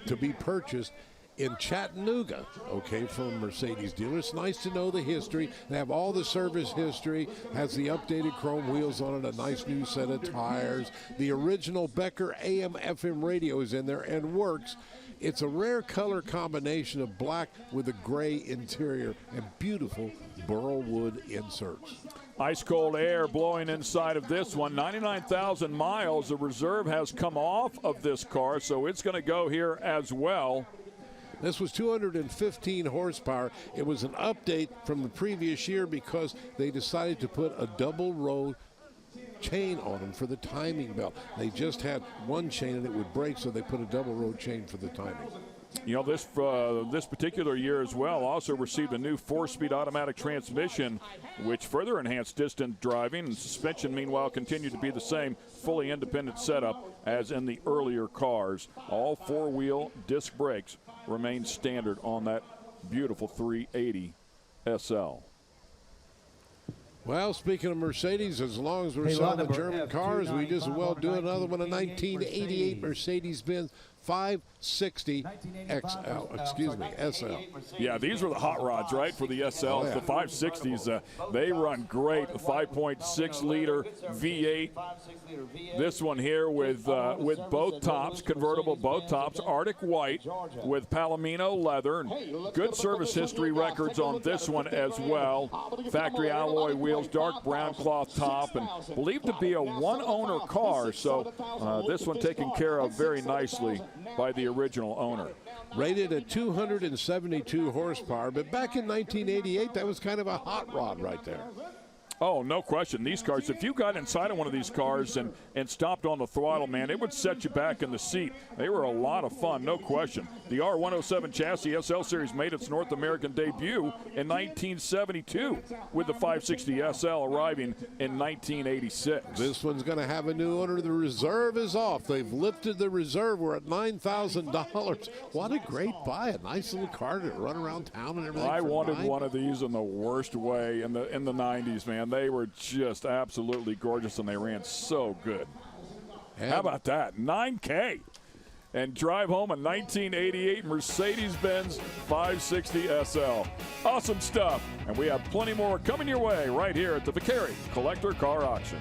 Speaker 2: to be purchased in Chattanooga, okay, from a Mercedes dealer. It's nice to know the history. They have all the service history, has the updated chrome wheels on it, a nice new set of tires. The original Becker AM/FM radio is in there and works. It's a rare color combination of black with a gray interior and beautiful burl wood inserts.
Speaker 1: Ice cold air blowing inside of this one. 99,000 miles. The reserve has come off of this car, so it's going to go here as well.
Speaker 2: This was 215 horsepower. It was an update from the previous year because they decided to put a double row chain on them for the timing belt. They just had one chain and it would break, so they put a double row chain for the timing.
Speaker 1: You know, this particular year as well also received a new 4-speed automatic transmission, which further enhanced distant driving. And suspension, meanwhile, continued to be the same fully independent setup as in the earlier cars. All 4-wheel disc brakes remain standard on that beautiful 380 SL.
Speaker 2: Well, speaking of Mercedes, as long as we're selling the German cars, we just as well do another one, a 1988 Mercedes-Benz 560 SL.
Speaker 1: Yeah, these were the hot rods, right, for the SLs. The 560s, they run great. The 5.6-liter V8. This one here with both tops, convertible both tops, Arctic white with Palomino leather. And good service history records on this one as well. Factory alloy wheels, dark brown cloth top, and believed to be a one-owner car. So this one taken care of very nicely by the original owner.
Speaker 2: Rated at 272 horsepower, but back in 1988, that was kind of a hot rod right there.
Speaker 1: Oh, no question. These cars, if you got inside of one of these cars and stopped on the throttle, man, it would set you back in the seat. They were a lot of fun, no question. The R107 chassis SL Series made its North American debut in 1972, with the 560 SL arriving in 1986.
Speaker 2: This one's going to have a new owner. The reserve is off. They've lifted the reserve. We're at $9,000. What a great buy. A nice little car to run around town and everything.
Speaker 1: I wanted one of these in the worst way in the 90s, man. They were just absolutely gorgeous, and they ran so good. How about that? $9K. And drive home a 1988 Mercedes-Benz 560 SL. Awesome stuff. And we have plenty more coming your way right here at the Vicari Collector Car Auction.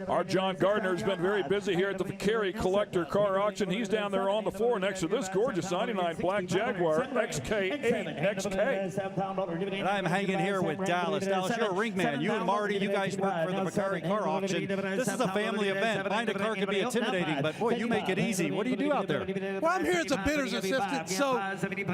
Speaker 1: Our John Gardner's been very busy here at the Vicari Collector Car Auction. He's down there on the floor next to this gorgeous 99 Black Jaguar Xk8 XK.
Speaker 6: And I'm hanging here with Dallas. Dallas, you're a ring man. You and Marty, you guys work for the Vicari Car Auction. This is a family event. Buying a car can be intimidating, but boy, you make it easy. What do you do out there?
Speaker 8: Well, I'm here as a bidder's assistant, so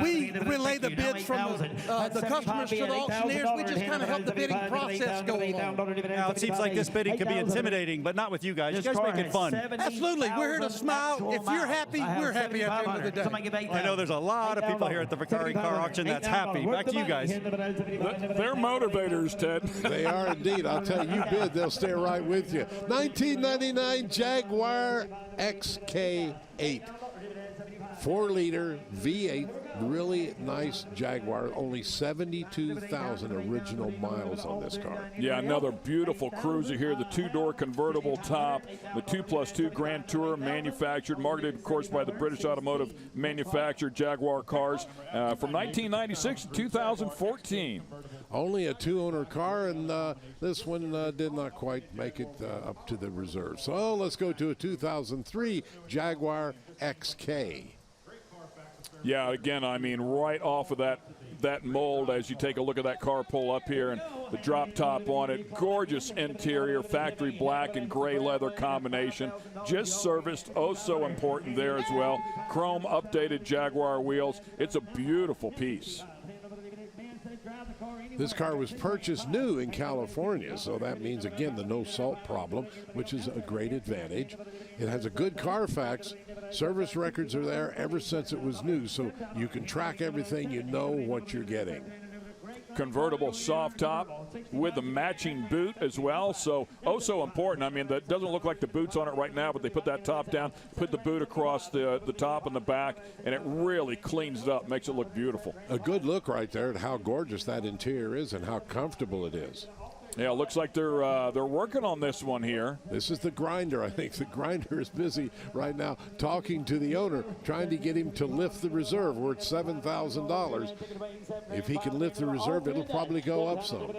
Speaker 8: we relay the bids from the customers to the auctioneers. We just kind of help the bidding process go along.
Speaker 6: Now, it seems like this bidding can be intimidating, but not with you guys. You guys make it fun.
Speaker 8: Absolutely. We're here to smile. If you're happy, we're happy at the end of the day.
Speaker 6: I know there's a lot of people here at the Vicari Car Auction that's happy. Back to you guys.
Speaker 1: They're motivators, Ted.
Speaker 2: They are indeed. I'll tell you, bid, they'll stay right with you. 1999 Jaguar Xk8. 4-liter V8, really nice Jaguar. Only 72,000 original miles on this car.
Speaker 1: Yeah, another beautiful cruiser here. The 2-door convertible top, the 2+2 Grand Tourer, manufactured, marketed, of course, by the British automotive manufacturer Jaguar Cars from 1996 to 2014.
Speaker 2: Only a 2-owner car, and this one did not quite make it up to the reserve. So let's go to a 2003 Jaguar Xk.
Speaker 1: Yeah, again, I mean, right off of that mold as you take a look at that car pull up here and the drop top on it. Gorgeous interior, factory black and gray leather combination. Just serviced, oh so important there as well. Chrome updated Jaguar wheels. It's a beautiful piece.
Speaker 2: This car was purchased new in California, so that means, again, the no salt problem, which is a great advantage. It has a good Carfax. Service records are there ever since it was new, so you can track everything, you know what you're getting.
Speaker 1: Convertible soft top with the matching boot as well, so oh so important. I mean, that doesn't look like the boot's on it right now, but they put that top down, put the boot across the top and the back, and it really cleans it up, makes it look beautiful.
Speaker 2: A good look right there at how gorgeous that interior is and how comfortable it is.
Speaker 1: Yeah, it looks like they're working on this one here.
Speaker 2: This is the grinder. I think the grinder is busy right now talking to the owner, trying to get him to lift the reserve. We're at $7,000. If he can lift the reserve, it'll probably go up some.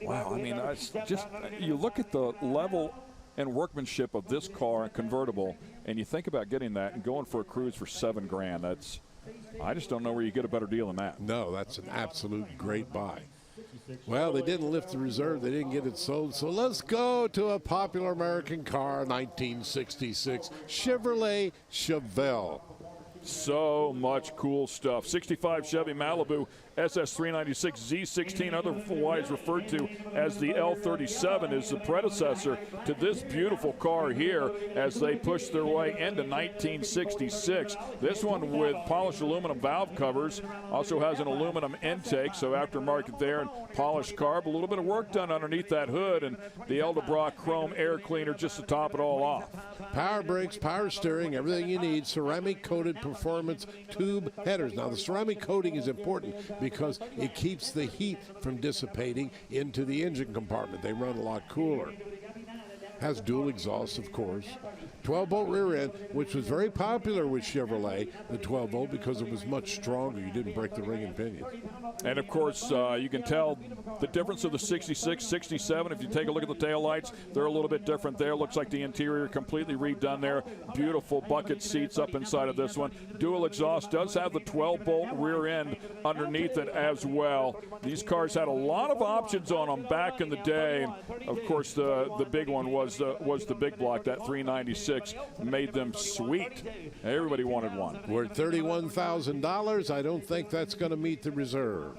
Speaker 1: Wow, I mean, it's just, you look at the level and workmanship of this car, convertible, and you think about getting that and going for a cruise for $7 grand. That's, I just don't know where you get a better deal than that.
Speaker 2: No, that's an absolute great buy. Well, they didn't lift the reserve. They didn't get it sold. So let's go to a popular American car, 1966 Chevrolet Chevelle.
Speaker 1: So much cool stuff. 65 Chevy Malibu SS396 Z16, otherwise referred to as the L37, is the predecessor to this beautiful car here as they push their way into 1966. This one with polished aluminum valve covers, also has an aluminum intake, so aftermarket there, and polished carb. A little bit of work done underneath that hood, and the Eldebrock chrome air cleaner just to top it all off.
Speaker 2: Power brakes, power steering, everything you need. Ceramic coated performance tube headers. Now the ceramic coating is important because it keeps the heat from dissipating into the engine compartment. They run a lot cooler. Has dual exhaust, of course. 12-volt rear end, which was very popular with Chevrolet, the 12-volt, because it was much stronger. You didn't break the ring and pinion.
Speaker 1: And, of course, you can tell the difference of the 66, 67. If you take a look at the taillights, they're a little bit different there. Looks like the interior completely redone there. Beautiful bucket seats up inside of this one. Dual exhaust does have the 12-volt rear end underneath it as well. These cars had a lot of options on them back in the day. Of course, the big one was the big block, that 396. Made them sweet. Everybody wanted one.
Speaker 2: We're at $31,000. I don't think that's going to meet the reserve.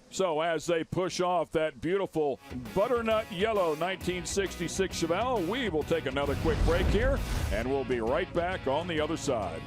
Speaker 1: So as they push off that beautiful butternut yellow 1966 Chevelle, we will take another quick break here, and we'll be right back on the other side.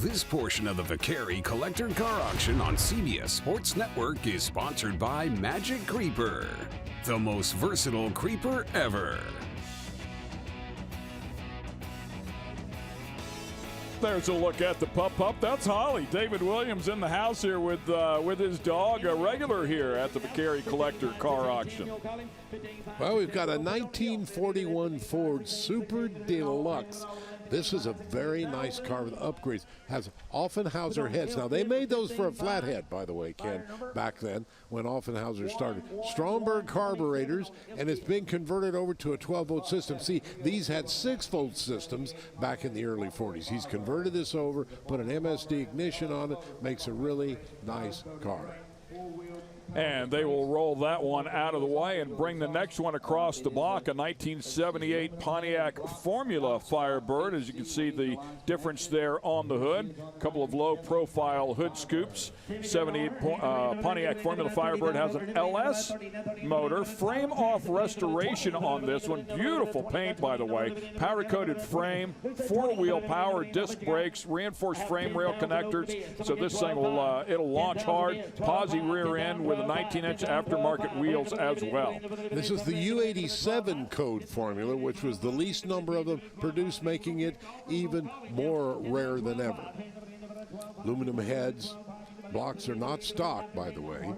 Speaker 5: This portion of the Vicari Collector Car Auction on CBS Sports Network is sponsored by Magic Creeper, the most versatile creeper ever.
Speaker 1: There's a look at the pup. That's Holly. David Williams in the house here with his dog, a regular here at the Vicari Collector Car Auction.
Speaker 2: Well, we've got a 1941 Ford Super Deluxe. This is a very nice car with upgrades. Has Offenhauser heads. Now, they made those for a flathead, by the way, Ken, back then when Offenhauser started. Stromberg carburetors, and it's been converted over to a 12-volt system. See, these had 6-volt systems back in the early 40s. He's converted this over, put an MSD ignition on it, makes a really nice car.
Speaker 1: And they will roll that one out of the way and bring the next one across the block, a 1978 Pontiac Formula Firebird. As you can see the difference there on the hood. A couple of low-profile hood scoops. 78 Pontiac Formula Firebird has an LS motor. Frame-off restoration on this one. Beautiful paint, by the way. Powder-coated frame, four-wheel power, disc brakes, reinforced frame rail connectors. So this thing will it'll launch hard. Posi rear end with a 19-inch aftermarket wheels as well.
Speaker 2: This is the U87 code formula, which was the least number of them produced, making it even more rare than ever. Aluminum heads. Blocks are not stock, by the way.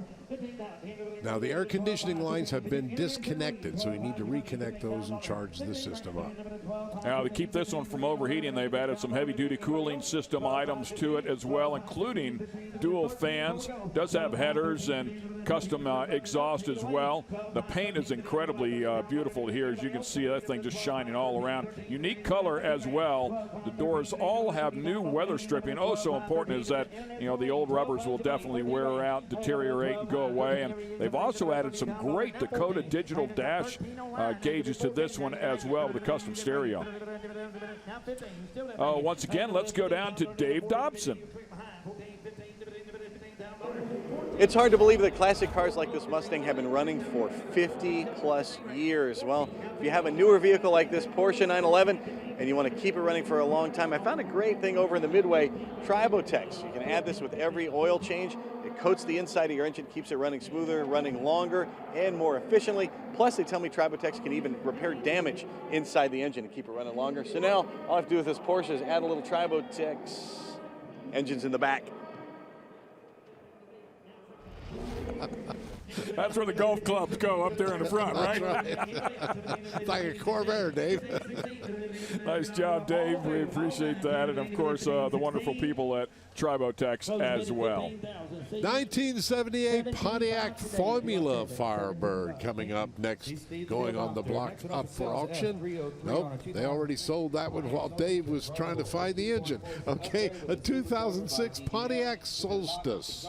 Speaker 2: Now, the air conditioning lines have been disconnected, so you need to reconnect those and charge the system up.
Speaker 1: Now, to keep this one from overheating, they've added some heavy-duty cooling system items to it as well, including dual fans. Does have headers and custom exhaust as well. The paint is incredibly beautiful here. As you can see, that thing just shining all around. Unique color as well. The doors all have new weather stripping. Oh, so important is that, you know, the old rubbers will definitely wear out, deteriorate, and go away. And they've also added some great Dakota digital dash gauges to this one as well with a custom stereo. Once again, let's go down to Dave Dobson.
Speaker 7: It's hard to believe that classic cars like this Mustang have been running for 50-plus years. Well, if you have a newer vehicle like this Porsche 911 and you want to keep it running for a long time, I found a great thing over in the Midway, Tribotex. You can add this with every oil change. It coats the inside of your engine, keeps it running smoother, running longer, and more efficiently. Plus, they tell me Tribotex can even repair damage inside the engine and keep it running longer. So now, all I have to do with this Porsche is add a little Tribotex. Engine's in the back.
Speaker 1: That's where the golf clubs go, up there in the front, right?
Speaker 2: It's like a Corvair, Dave.
Speaker 1: Nice job, Dave. We appreciate that. And, of course, the wonderful people at Tribotex as well.
Speaker 2: 1978 Pontiac Formula Firebird coming up next, going on the block up for auction. Nope, they already sold that one while Dave was trying to find the engine. Okay, a 2006 Pontiac Solstice.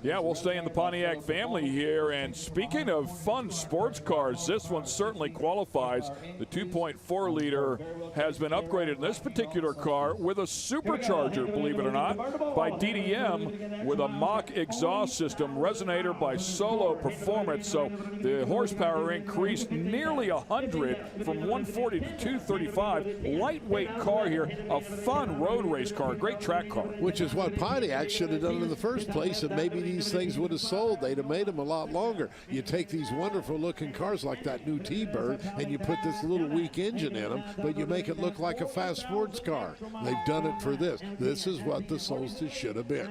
Speaker 1: Yeah, we'll stay in the Pontiac family here. And speaking of fun sports cars, this one certainly qualifies. The 2.4-liter has been upgraded in this particular car with a supercharger, believe it or not, by DDM with a Mach exhaust system, resonator by Solo Performance. So the horsepower increased nearly 100 from 140 to 235. Lightweight car here, a fun road race car, great track car.
Speaker 2: Which is what Pontiac should have done in the first place, and maybe these things would have sold. They'd have made them a lot longer. You take these wonderful looking cars like that new T-Bird and you put this little weak engine in them, but you make it look like a fast sports car. They've done it for this. This is what the Solstice should have been.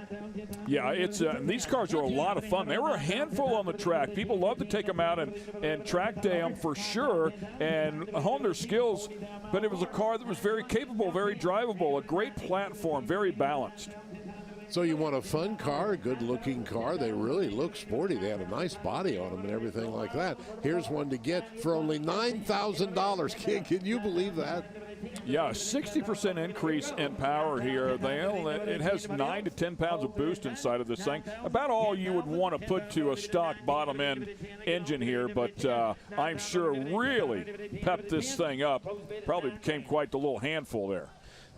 Speaker 1: Yeah, it's these cars are a lot of fun. They were a handful on the track. People love to take them out and track day them for sure and hone their skills, but it was a car that was very capable, very drivable, a great platform, very balanced.
Speaker 2: So you want a fun car, a good-looking car. They really look sporty. They had a nice body on them and everything like that. Here's one to get for only $9,000. Can you believe that?
Speaker 1: Yeah, a 60% increase in power here. It has 9 to 10 pounds of boost inside of this thing. About all you would want to put to a stock bottom-end engine here, but I'm sure really pepped this thing up. Probably became quite the little handful there.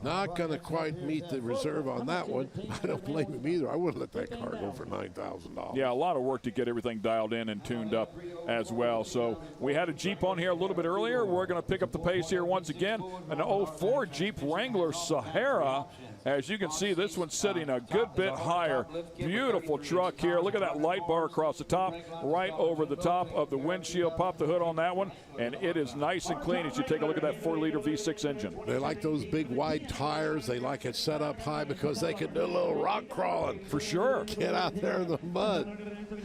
Speaker 2: Not going to quite meet the reserve on that one. I don't blame him either. I wouldn't let that car go for $9,000.
Speaker 1: Yeah, a lot of work to get everything dialed in and tuned up as well. So we had a Jeep on here a little bit earlier. We're going to pick up the pace here once again. An 04 Jeep Wrangler Sahara. As you can see, this one's sitting a good bit higher. Beautiful truck here. Look at that light bar across the top, right over the top of the windshield. Pop the hood on that one, and it is nice and clean as you take a look at that 4-liter V6 engine.
Speaker 2: They like those big wide tires. They like it set up high because they can do a little rock crawling.
Speaker 1: For sure.
Speaker 2: Get out there in the mud.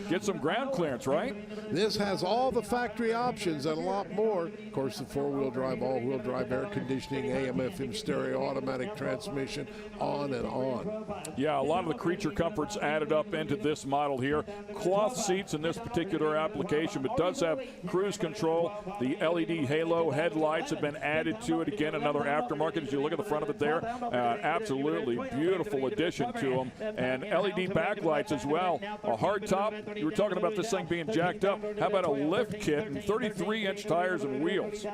Speaker 1: Get some ground clearance, right?
Speaker 2: This has all the factory options and a lot more. Of course, the 4-wheel drive, all-wheel drive, air conditioning, AM/FM stereo, automatic transmission, on and on.
Speaker 1: Yeah, a lot of the creature comforts added up into this model here. Cloth seats in this particular application, but does have cruise control. The LED halo headlights have been added to it. Again, another aftermarket as you look at the front of it there. Absolutely beautiful addition to them. And LED backlights as well. A hardtop. You were talking about this thing being jacked up. How about a lift kit and 33-inch tires and wheels?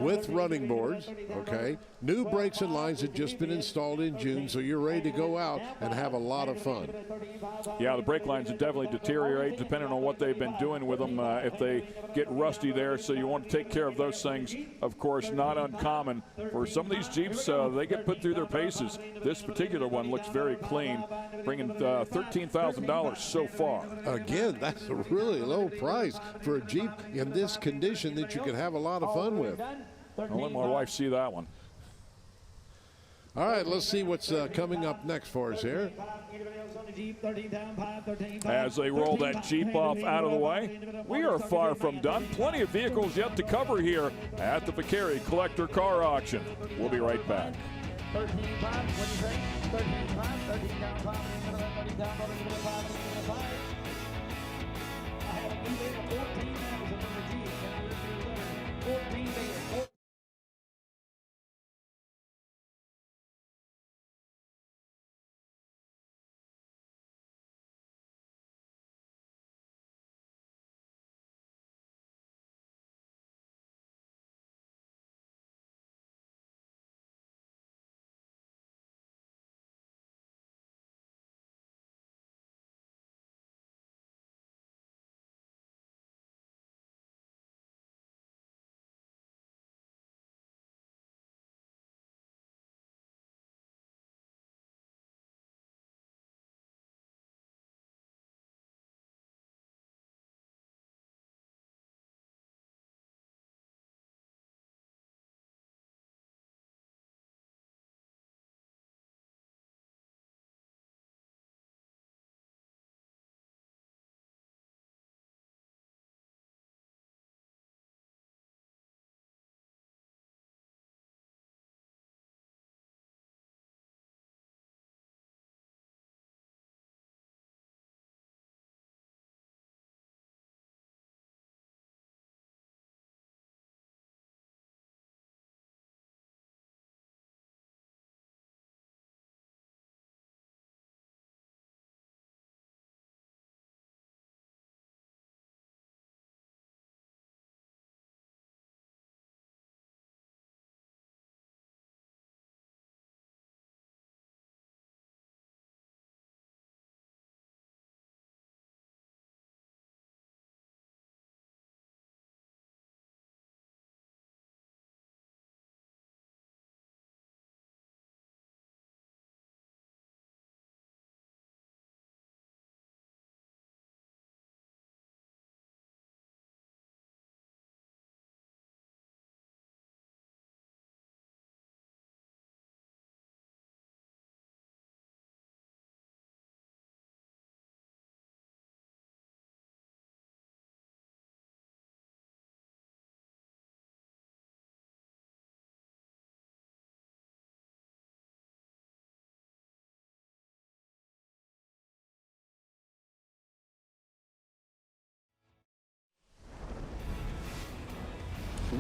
Speaker 2: With running boards, okay. New brakes and lines have just been installed in June, so you're ready to go out and have a lot of fun.
Speaker 1: Yeah, the brake lines would definitely deteriorate depending on what they've been doing with them if they get rusty there. So you want to take care of those things, of course, not uncommon. For some of these Jeeps, they get put through their paces. This particular one looks very clean, bringing $13,000 so far.
Speaker 2: Again, that's a really low price for a Jeep in this condition that you can have a lot of fun with.
Speaker 1: I'll let my wife see that one.
Speaker 2: All right, let's see what's coming up next for us here.
Speaker 1: As they roll that Jeep off out of the way, we are far from done. Plenty of vehicles yet to cover here at the Vicari Collector Car Auction. We'll be right back.
Speaker 9: 13.5, what do you say? 13.5, 13.5, 13.5. I have a new bid of 14,000 on the Jeep. 14 bids.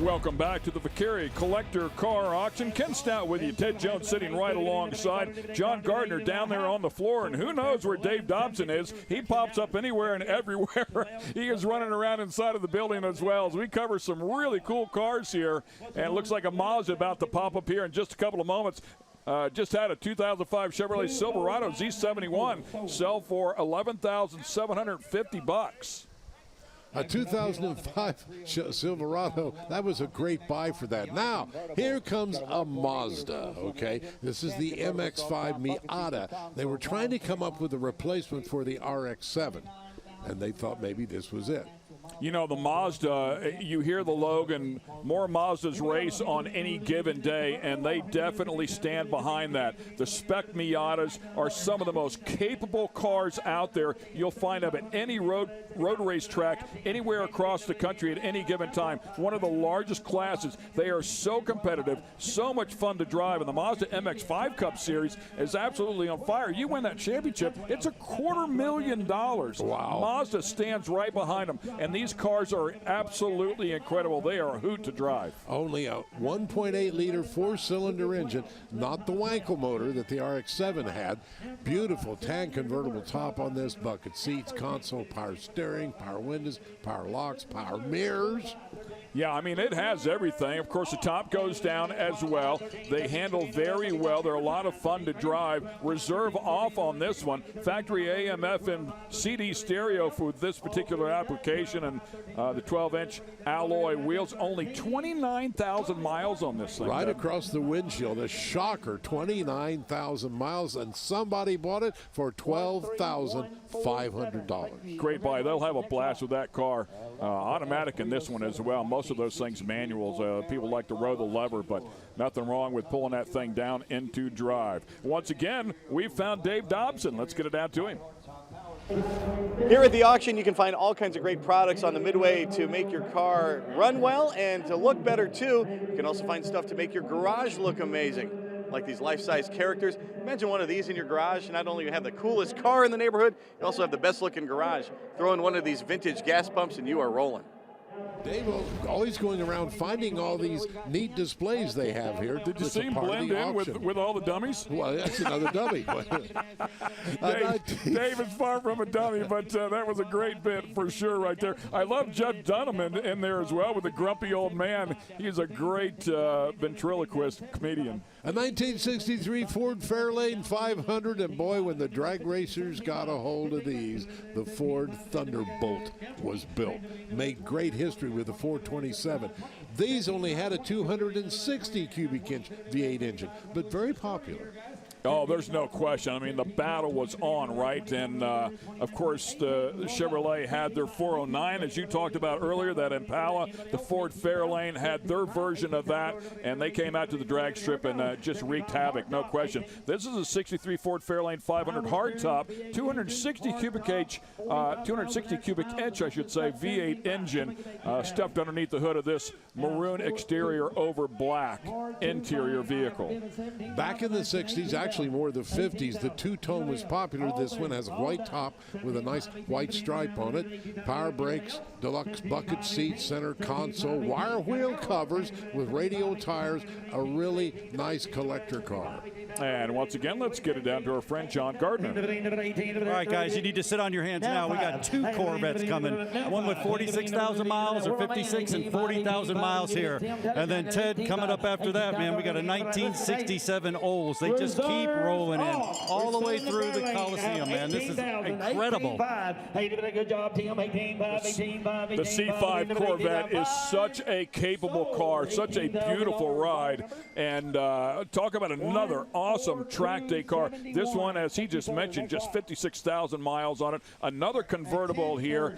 Speaker 1: Welcome back to the Vicari Collector Car Auction. Ken Stout with you. Ted Jones sitting right alongside. John Gardner down there on the floor. And who knows where Dave Dobson is. He pops up anywhere and everywhere. He is running around inside of the building as well as we cover some really cool cars here. And it looks like a Mazda about to pop up here in just a couple of moments. Just had a 2005 Chevrolet Silverado Z71 sell for $11,750.
Speaker 2: A 2005 Silverado, that was a great buy for that. Now, here comes a Mazda, okay? This is the MX-5 Miata. They were trying to come up with a replacement for the RX-7, and they thought maybe this was it.
Speaker 1: You know, the Mazda, you hear the Logan, more Mazdas race on any given day, and they definitely stand behind that. The spec Miatas are some of the most capable cars out there. You'll find them at any road race track anywhere across the country at any given time. One of the largest classes. They are so competitive, so much fun to drive, and the Mazda MX-5 Cup Series is absolutely on fire. You win that championship, it's $250,000.
Speaker 2: Wow.
Speaker 1: Mazda stands right behind them, and these cars are absolutely incredible. They are a hoot to drive.
Speaker 2: Only a 1.8-liter four-cylinder engine, not the Wankel motor that the RX-7 had. Beautiful tan convertible top on this, bucket seats, console, power steering, power windows, power locks, power mirrors.
Speaker 1: Yeah, I mean, it has everything. Of course, the top goes down as well. They handle very well. They're a lot of fun to drive. Reserve off on this one. Factory AM, FM, CD stereo for this particular application, and the 12-inch alloy wheels. Only 29,000 miles on this thing.
Speaker 2: Right across the windshield. A shocker, 29,000 miles, and somebody bought it for $12,500.
Speaker 1: Great buy. They'll have a blast with that car. Automatic in this one as well. Most of those things manuals. People like to row the lever, but nothing wrong with pulling that thing down into drive. Once again, we've found Dave Dobson. Let's get it out to him.
Speaker 7: Here at the auction, you can find all kinds of great products on the Midway to make your car run well and to look better too. You can also find stuff to make your garage look amazing, like these life-size characters. Imagine one of these in your garage. Not only you have the coolest car in the neighborhood, you also have the best-looking garage. Throw in one of these vintage gas pumps and you are rolling.
Speaker 2: Dave always going around finding all these neat displays they have here.
Speaker 1: Did you see him blend in with all the dummies?
Speaker 2: Well, that's another dummy.
Speaker 1: Dave is far from a dummy, but that was a great bit for sure right there. I love Judd Dunham in there as well with the grumpy old man. He's a great ventriloquist comedian.
Speaker 2: A 1963 Ford Fairlane 500, and boy, when the drag racers got a hold of these, the Ford Thunderbolt was built. Made great history with the 427. These only had a 260 cubic inch V8 engine, but very popular.
Speaker 1: Oh, there's no question. I mean, the battle was on, right? And, of course, the Chevrolet had their 409, as you talked about earlier, that Impala. The Ford Fairlane had their version of that, and they came out to the drag strip and just wreaked havoc, no question. This is a 63 Ford Fairlane 500 hardtop, 260 cubic inch, I should say, V8 engine stuffed underneath the hood of this maroon exterior over black interior vehicle.
Speaker 2: Back in the 60s, actually more the 50s, the two-tone was popular. This one has a white top with a nice white stripe on it. Power brakes, deluxe bucket seats, center console, wire wheel covers with radial tires. A really nice collector car.
Speaker 1: And once again, let's get it down to our friend John Gardner.
Speaker 6: All right, guys, you need to sit on your hands now. We got two Corvettes coming, one with 46,000 miles or 56 and 40,000 miles here. And then Ted coming up after that, man. We got a 1967 Olds. They just keep rolling in all the way through the Coliseum, man. This is incredible.
Speaker 1: The C5 Corvette is such a capable car, such a beautiful ride. And talk about another awesome track day car. This one, as he just mentioned, just 56,000 miles on it. Another convertible here.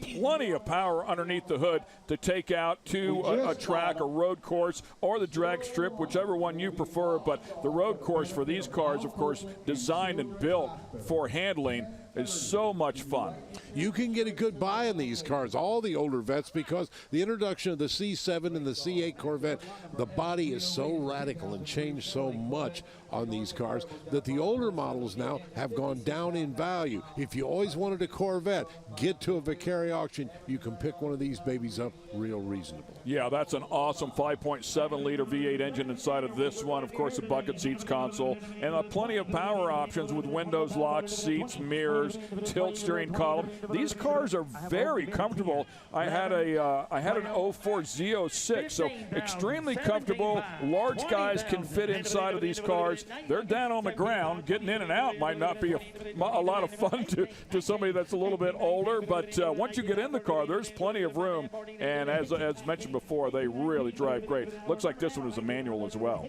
Speaker 1: Plenty of power underneath the hood to take out to a track, a road course, or the drag strip, whichever one you prefer. But the road course for these cars, of course, designed and built for handling, is so much fun.
Speaker 2: You can get a good buy in these cars, all the older vets, because the introduction of the C7 and the C8 Corvette, the body is so radical and changed so much on these cars that the older models now have gone down in value. If you always wanted a Corvette, get to a Vicari auction. You can pick one of these babies up real reasonable.
Speaker 1: Yeah, that's an awesome 5.7-liter V8 engine inside of this one. Of course, the bucket seats console, and plenty of power options with windows, locks, seats, mirrors, tilt steering column. These cars are very comfortable. I had an 04 Z06, so extremely comfortable. Large guys can fit inside of these cars. They're down on the ground. Getting in and out might not be a lot of fun to somebody that's a little bit older, but once you get in the car, there's plenty of room. And as mentioned before, they really drive great. Looks like this one is a manual as well.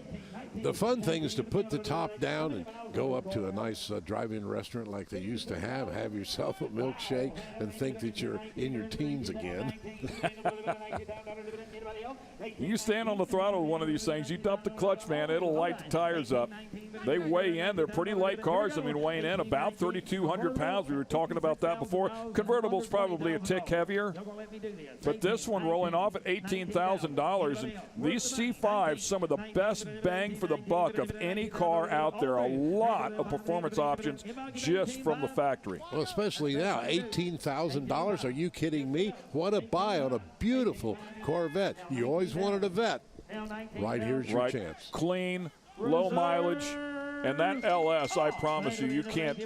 Speaker 2: The fun thing is to put the top down and go up to a nice drive-in restaurant like they used to have yourself a milkshake, and think that you're in your teens again.
Speaker 1: You stand on the throttle with one of these things, you dump the clutch, man, it'll light the tires up. They weigh in. They're pretty light cars. I mean, weighing in about 3,200 pounds. We were talking about that before. Convertible's probably a tick heavier, but this one rolling off at $18,000. And these C5s, some of the best bang for the buck of any car out there. A lot of performance options just from the factory.
Speaker 2: Well, especially now, $18,000. Are you kidding me? What a buy on a beautiful Corvette. You always wanted a vet. Right here's your chance.
Speaker 1: Clean, low mileage, and that LS, I promise you, you can't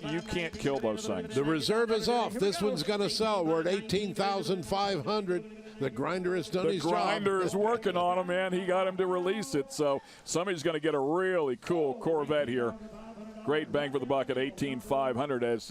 Speaker 1: kill those things.
Speaker 2: The reserve is off. This one's going to sell. We're at $18,500. The grinder has done his job.
Speaker 1: The grinder is working on him, man. He got him to release it, so somebody's going to get a really cool Corvette here. Great bang for the buck at $18,500 as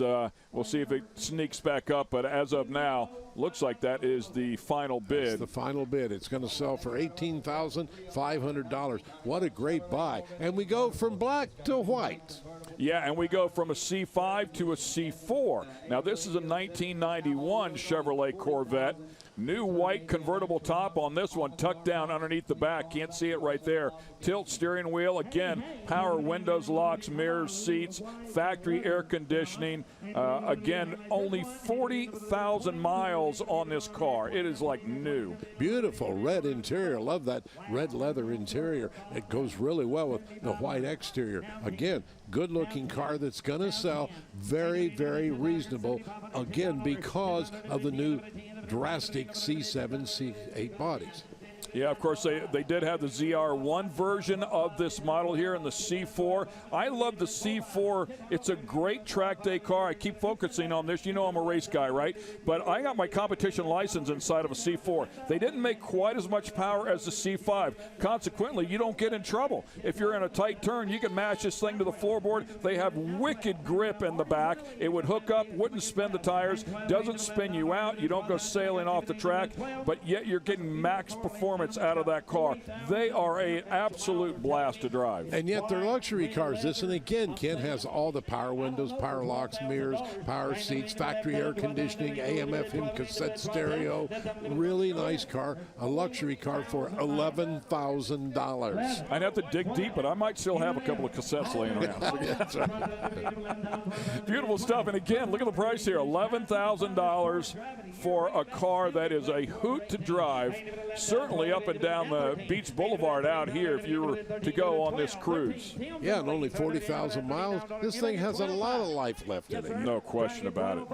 Speaker 1: we'll see if it sneaks back up. But as of now, looks like that is the final bid.
Speaker 2: That's the final bid. It's going to sell for $18,500. What a great buy. And we go from black to white.
Speaker 1: Yeah, and we go from a C5 to a C4. Now, this is a 1991 Chevrolet Corvette. New white convertible top on this one, tucked down underneath the back. Can't see it right there. Tilt steering wheel. Again, power windows, locks, mirrors, seats, factory air conditioning. Again, only 40,000 miles on this car. It is like new.
Speaker 2: Beautiful red interior. Love that red leather interior. It goes really well with the white exterior. Again, good-looking car that's going to sell. Very, very reasonable. Again, because of the new drastic C7, C8 bodies.
Speaker 1: Yeah, of course, they did have the ZR1 version of this model here in the C4. I love the C4. It's a great track day car. I keep focusing on this. You know I'm a race guy, right? But I got my competition license inside of a C4. They didn't make quite as much power as the C5. Consequently, you don't get in trouble. If you're in a tight turn, you can mash this thing to the floorboard. They have wicked grip in the back. It would hook up, wouldn't spin the tires, doesn't spin you out. You don't go sailing off the track, but yet you're getting max performance out of that car. They are an absolute blast to drive.
Speaker 2: And yet they're luxury cars. This, and again, Ken has all the power windows, power locks, mirrors, power seats, factory air conditioning, AM, FM, cassette stereo. Really nice car. A luxury car for $11,000.
Speaker 1: I'd have to dig deep, but I might still have a couple of cassettes laying around.
Speaker 2: That's right.
Speaker 1: Beautiful stuff. And again, look at the price here. $11,000 for a car that is a hoot to drive. Certainly up and down the Beach Boulevard out here if you were to go on this cruise.
Speaker 2: Yeah, and only 40,000 miles. This thing has a lot of life left in it.
Speaker 1: No question about it.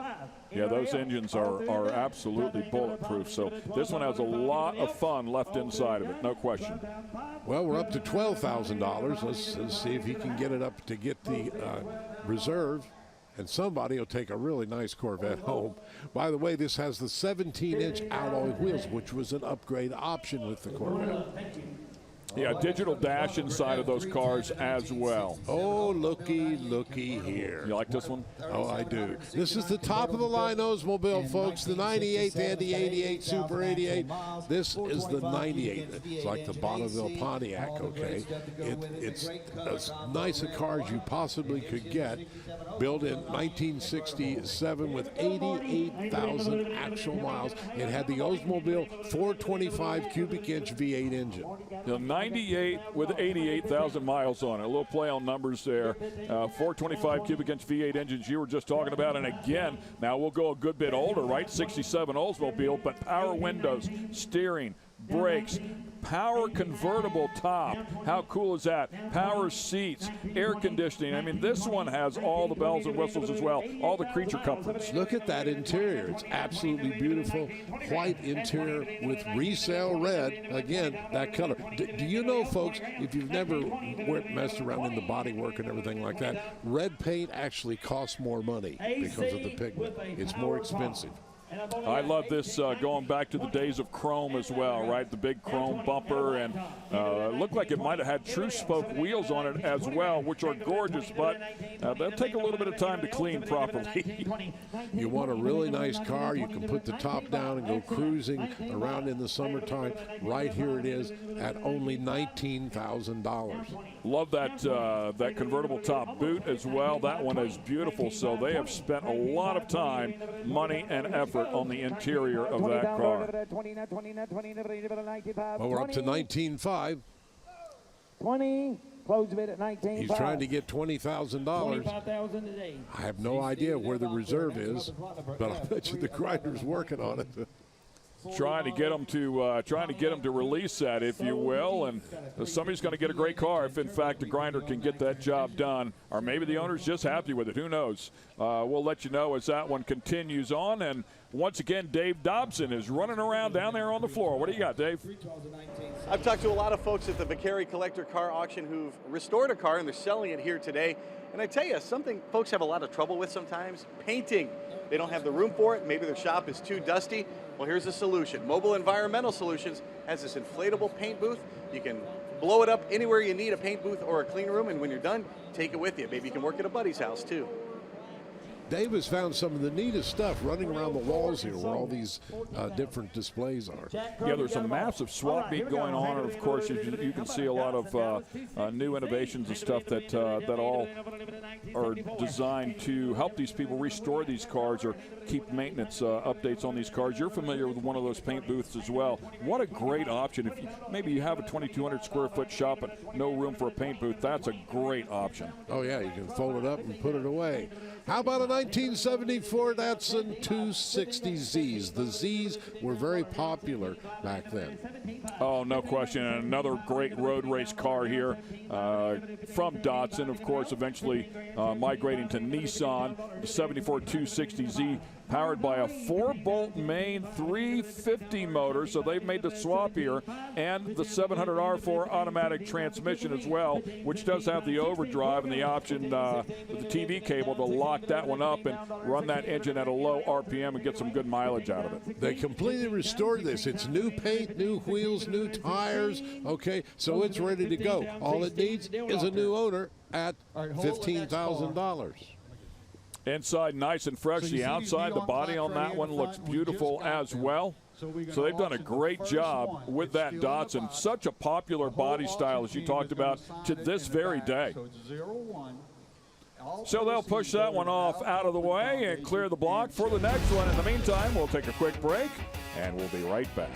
Speaker 1: Yeah, those engines are absolutely bulletproof. So this one has a lot of fun left inside of it, no question.
Speaker 2: Well, we're up to $12,000. Let's see if he can get it up to get the reserve. And somebody will take a really nice Corvette home. By the way, this has the 17-inch alloy wheels, which was an upgrade option with the Corvette.
Speaker 1: Yeah, digital dash inside of those cars as well.
Speaker 2: Oh, looky here.
Speaker 1: You like this one?
Speaker 2: Oh, I do. This is the top-of-the-line Oldsmobile, folks. The 98, they had the 88, Super 88. This is the 98. It's like the Bonneville Pontiac, okay? It's as nice a car as you possibly could get. Built in 1967 with 88,000 actual miles. It had the Oldsmobile 425 cubic inch V8 engine.
Speaker 1: The 98 with 88,000 miles on it. A little play on numbers there. 425 cubic inch V8 engines you were just talking about. And again, now we'll go a good bit older, right? 67 Oldsmobile, but power windows, steering, brakes, power convertible top. How cool is that? Power seats, air conditioning. I mean, this one has all the bells and whistles as well, all the creature comforts.
Speaker 2: Look at that interior. It's absolutely beautiful. White interior with resale red. Again, that color. Do you know, folks, if you've never messed around in the body work and everything like that, red paint actually costs more money because of the pigment. It's more expensive.
Speaker 1: I love this going back to the days of chrome as well, right? The big chrome bumper, and it looked like it might have had true spoke wheels on it as well, which are gorgeous, but they'll take a little bit of time to clean properly.
Speaker 2: You want a really nice car, you can put the top down and go cruising around in the summertime. Right here it is at only $19,000.
Speaker 1: Love that that convertible top boot as well. That one is beautiful, so they have spent a lot of time, money, and effort on the interior of that car.
Speaker 2: Well, we're up to 19.5.
Speaker 9: 20. Close bid at 19.
Speaker 2: He's trying to get $20,000. I have no idea where the reserve is, but I bet you the grinder's working on it.
Speaker 1: Trying to get them to release that, if you will, and somebody's going to get a great car if, in fact, the grinder can get that job done, or maybe the owner's just happy with it. Who knows? We'll let you know as that one continues on. And once again, Dave Dobson is running around down there on the floor. What do you got, Dave?
Speaker 7: I've talked to a lot of folks at the Vicari Collector Car Auction who've restored a car and they're selling it here today. And I tell you, something folks have a lot of trouble with sometimes, painting. They don't have the room for it. Maybe their shop is too dusty. Well, here's a solution. Mobile Environmental Solutions has this inflatable paint booth. You can blow it up anywhere you need a paint booth or a clean room, and when you're done, take it with you. Maybe you can work at a buddy's house too.
Speaker 2: Dave has found some of the neatest stuff running around the walls here where all these different displays are.
Speaker 1: Yeah, there's a massive swap meet going on, and of course you can see a lot of new innovations and stuff that all are designed to help these people restore these cars or keep maintenance updates on these cars. You're familiar with one of those paint booths as well. What a great option. If maybe you have a 2,200 square foot shop and no room for a paint booth, that's a great option.
Speaker 2: Oh yeah, you can fold it up and put it away. How about a 1974 Datsun 260Zs? The Zs were very popular back then.
Speaker 1: Oh, no question. And another great road race car here from Datsun, of course, eventually migrating to Nissan. The 74 260Z powered by a 4-bolt main 350 motor, so they've made the swap here, and the 700R4 automatic transmission as well, which does have the overdrive and the option with the TV cable to lock that one up and run that engine at a low RPM and get some good mileage out of it.
Speaker 2: They completely restored this. It's new paint, new wheels, new tires, okay, so it's ready to go. All it needs is a new owner at $15,000.
Speaker 1: Inside nice and fresh. The outside, the body on that one looks beautiful as well. So they've done a great job with that Datsun. Such a popular body style, as you talked about, to this very day. So they'll push that one off out of the way and clear the block for the next one. In the meantime, we'll take a quick break, and we'll be right back.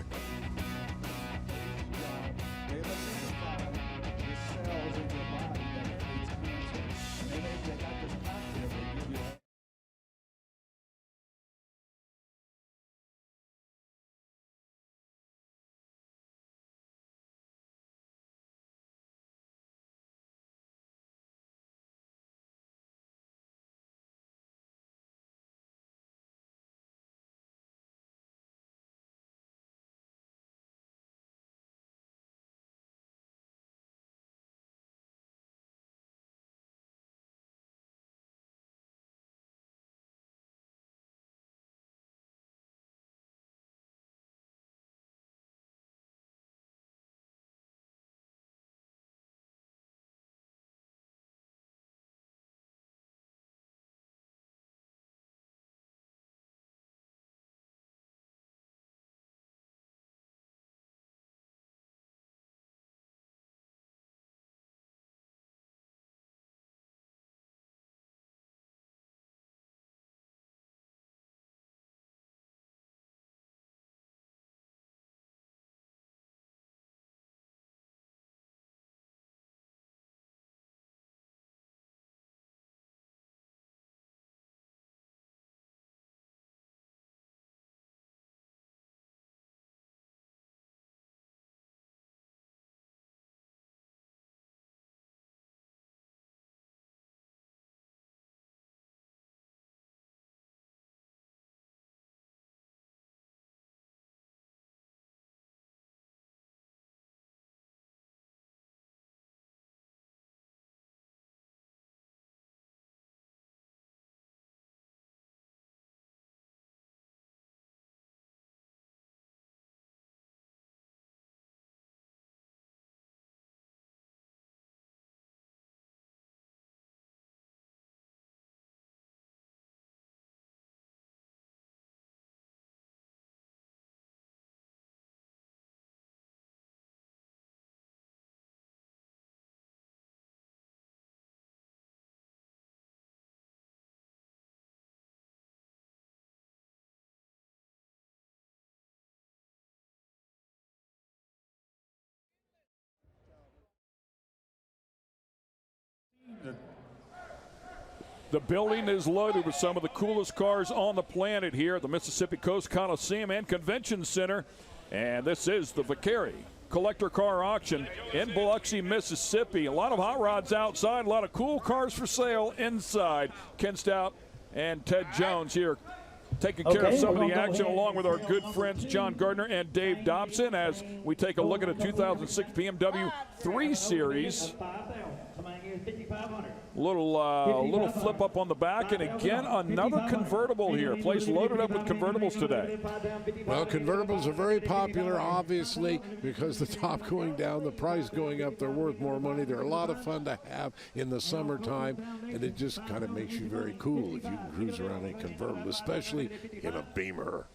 Speaker 1: The building is loaded with some of the coolest cars on the planet here at the Mississippi Coast Coliseum and Convention Center. And this is the Vicari Collector Car Auction in Biloxi, Mississippi. A lot of hot rods outside, a lot of cool cars for sale inside. Ken Stout and Ted Jones here taking care of some of the action along with our good friends John Gardner and Dave Dobson as we take a look at a 2006 BMW 3 Series. Little flip up on the back, and again another convertible here. Place loaded up with convertibles today.
Speaker 2: Well, convertibles are very popular, obviously, because the top going down, the price going up, they're worth more money. They're a lot of fun to have in the summertime, and it just kind of makes you very cool if you can cruise around in a convertible, especially in a Beamer.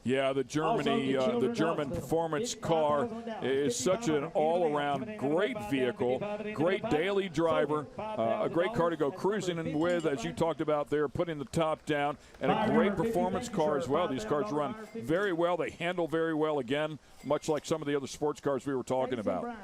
Speaker 1: Yeah, the German performance car is such an all-around great vehicle, great daily driver, a great car to go cruising in with, as you talked about there, putting the top down, and a great performance car as well. These cars run very well. They handle very well, again, much like some of the other sports cars we were talking about.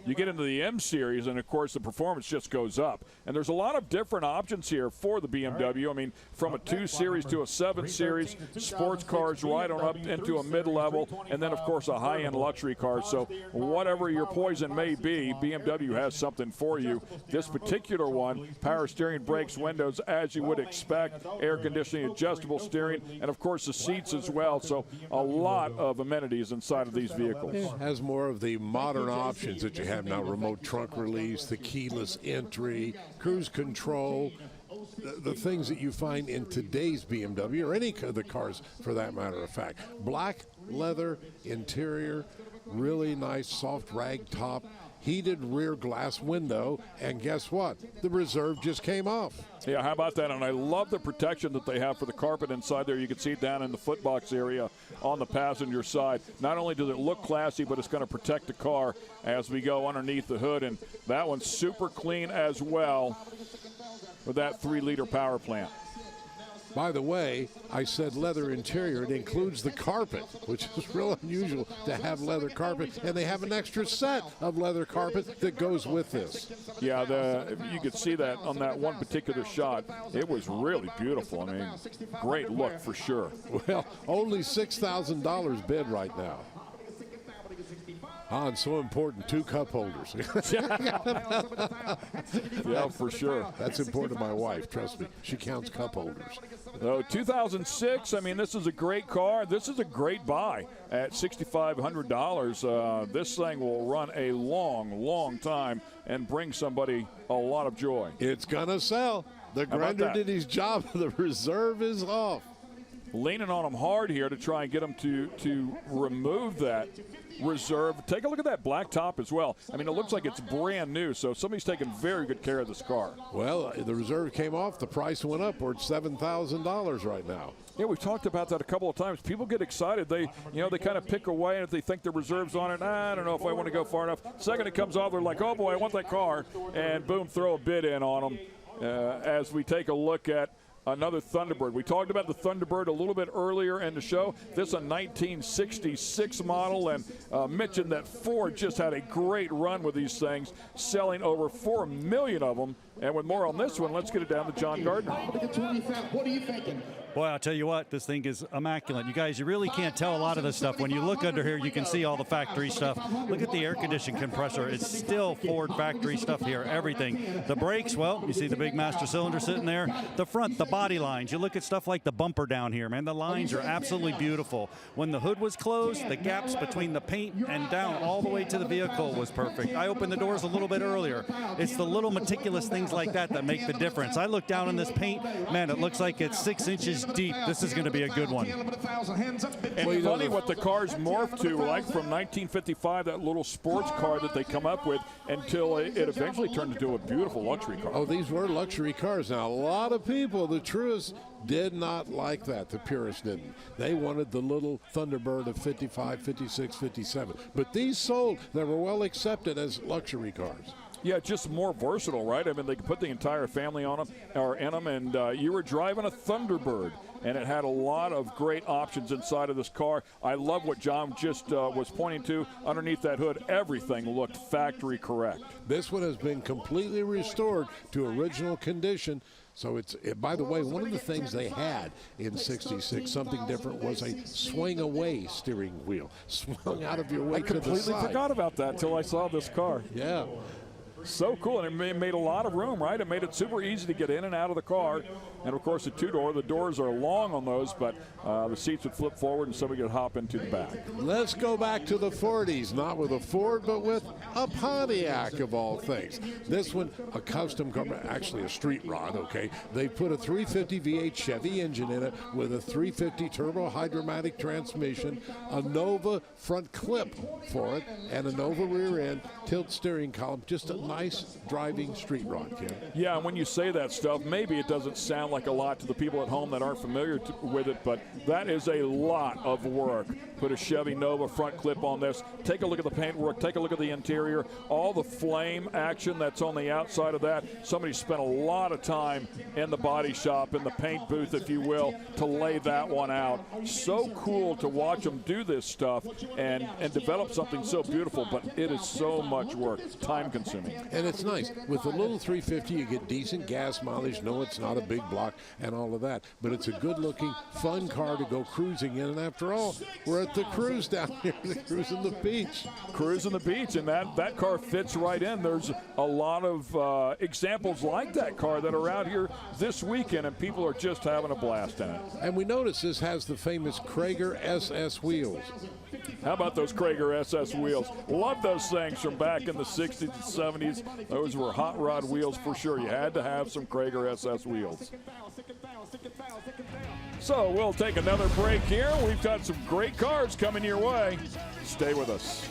Speaker 1: You get into the M Series, and, of course, the performance just goes up. And there's a lot of different options here for the BMW. I mean, from a 2 Series to a 7 Series, sports cars right on up into a mid-level, and then, of course, a high-end luxury car. So whatever your poison may be, BMW has something for you. This particular one, power steering, brakes, windows, as you would expect, air conditioning, adjustable steering, and, of course, the seats as well. So a lot of amenities inside of these vehicles.
Speaker 2: It has more of the modern options that you have now, remote trunk release, the keyless entry, cruise control, the things that you find in today's BMW, or any of the cars for that matter of fact. Black leather interior, really nice soft rag top, heated rear glass window, and guess what? The reserve just came off.
Speaker 1: Yeah, how about that? And I love the protection that they have for the carpet inside there. You can see it down in the footbox area on the passenger side. Not only does it look classy, but it's going to protect the car as we go underneath the hood. And that one's super clean as well with that 3-liter power plant.
Speaker 2: By the way, I said leather interior. It includes the carpet, which is real unusual to have leather carpet, and they have an extra set of leather carpet that goes with this.
Speaker 1: Yeah, you could see that on that one particular shot. It was really beautiful. I mean, great look for sure.
Speaker 2: Well, only $6,000 bid right now. It's so important, 2 cup holders.
Speaker 1: Yeah, for sure.
Speaker 2: That's important to my wife, trust me. She counts cup holders.
Speaker 1: 2006, I mean, this is a great car. This is a great buy at $6,500. This thing will run a long, long time and bring somebody a lot of joy.
Speaker 2: It's going to sell. The grinder did his job. The reserve is off.
Speaker 1: Leaning on them hard here to try and get them to remove that reserve. Take a look at that black top as well. I mean, it looks like it's brand new, so somebody's taking very good care of this car.
Speaker 2: Well, the reserve came off. The price went up. We're at $7,000 right now.
Speaker 1: Yeah, we've talked about that a couple of times. People get excited. They kind of pick away, and if they think the reserve's on it, I don't know if I want to go far enough. Second it comes off, they're like, oh, boy, I want that car, and boom, throw a bid in on them as we take a look at another Thunderbird. We talked about the Thunderbird a little bit earlier in the show. This is a 1966 model, and mentioned that Ford just had a great run with these things, selling over 4 million of them. And with more on this one, let's get it down to John Gardner.
Speaker 3: What are you thinking?
Speaker 6: Boy, I'll tell you what, this thing is immaculate. You guys, you really can't tell a lot of this stuff. When you look under here, you can see all the factory stuff. Look at the air conditioning compressor. It's still Ford factory stuff here, everything. The brakes, well, you see the big master cylinder sitting there. The front, the body lines. You look at stuff like the bumper down here, man. The lines are absolutely beautiful. When the hood was closed, the gaps between the paint and down all the way to the vehicle was perfect. I opened the doors a little bit earlier. It's the little meticulous things like that make the difference. I look down on this paint, man, it looks like it's 6 inches deep. This is going to be a good one.
Speaker 1: And funny what the cars morphed to, like from 1955, that little sports car that they come up with, until it eventually turned into a beautiful luxury car.
Speaker 2: Oh, these were luxury cars. Now, a lot of people, the truest, did not like that. The purists didn't. They wanted the little Thunderbird of 55, 56, 57. But these sold. They were well accepted as luxury cars.
Speaker 1: Yeah, just more versatile, right? I mean, they could put the entire family on them or in them, and you were driving a Thunderbird. and it had a lot of great options inside of this car. I love what John just was pointing to. Underneath that hood, everything looked factory correct.
Speaker 2: This one has been completely restored to original condition. So by the way, one of the things they had in '66, something different, was a swing away steering wheel. Swung out of your way to the side.
Speaker 1: I completely forgot about that until I saw this car.
Speaker 2: Yeah.
Speaker 1: So cool, and it made a lot of room, right? It made it super easy to get in and out of the car. And of course, the two-door, the doors are long on those, but the seats would flip forward and somebody could hop into the back.
Speaker 2: Let's go back to the 40s, not with a Ford, but with a Pontiac of all things. This one, a custom car, actually a street rod, okay? They put a 350 V8 Chevy engine in it with a 350 turbo hydromatic transmission, a Nova front clip for it, and a Nova rear end, tilt steering column, just a nice driving street rod, Ken.
Speaker 1: Yeah, and when you say that stuff, maybe it doesn't sound like a lot to the people at home that aren't familiar with it, but that is a lot of work. Put a Chevy Nova front clip on this. Take a look at the paintwork. Take a look at the interior. All the flame action that's on the outside of that. Somebody spent a lot of time in the body shop, in the paint booth, if you will, to lay that one out. So cool to watch them do this stuff and develop something so beautiful, but it is so much work, time consuming.
Speaker 2: And it's nice. With the little 350, you get decent gas mileage. No, it's not a big block and all of that, but it's a good-looking, fun car to go cruising in. And after all, we're at the cruise down here, the cruise on the beach.
Speaker 1: Cruising the beach, and that car fits right in. There's a lot of examples like that car that are out here this weekend, and people are just having a blast in it.
Speaker 2: And we notice this has the famous Krager SS wheels.
Speaker 1: How about those Krager SS wheels? Love those things from back in the 60s and 70s. Those were hot rod wheels for sure. You had to have some Krager SS wheels. So we'll take another break here. We've got some great cars coming your way. Stay with us.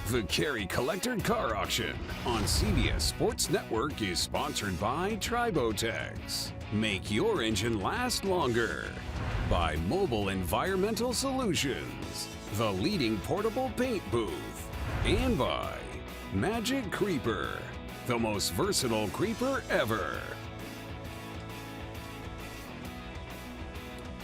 Speaker 5: Vicari Collector Car Auction on CBS Sports Network is sponsored by Tribotex. Make your engine last longer. By Mobile Environmental Solutions, the leading portable paint booth. And by Magic Creeper, the most versatile creeper ever.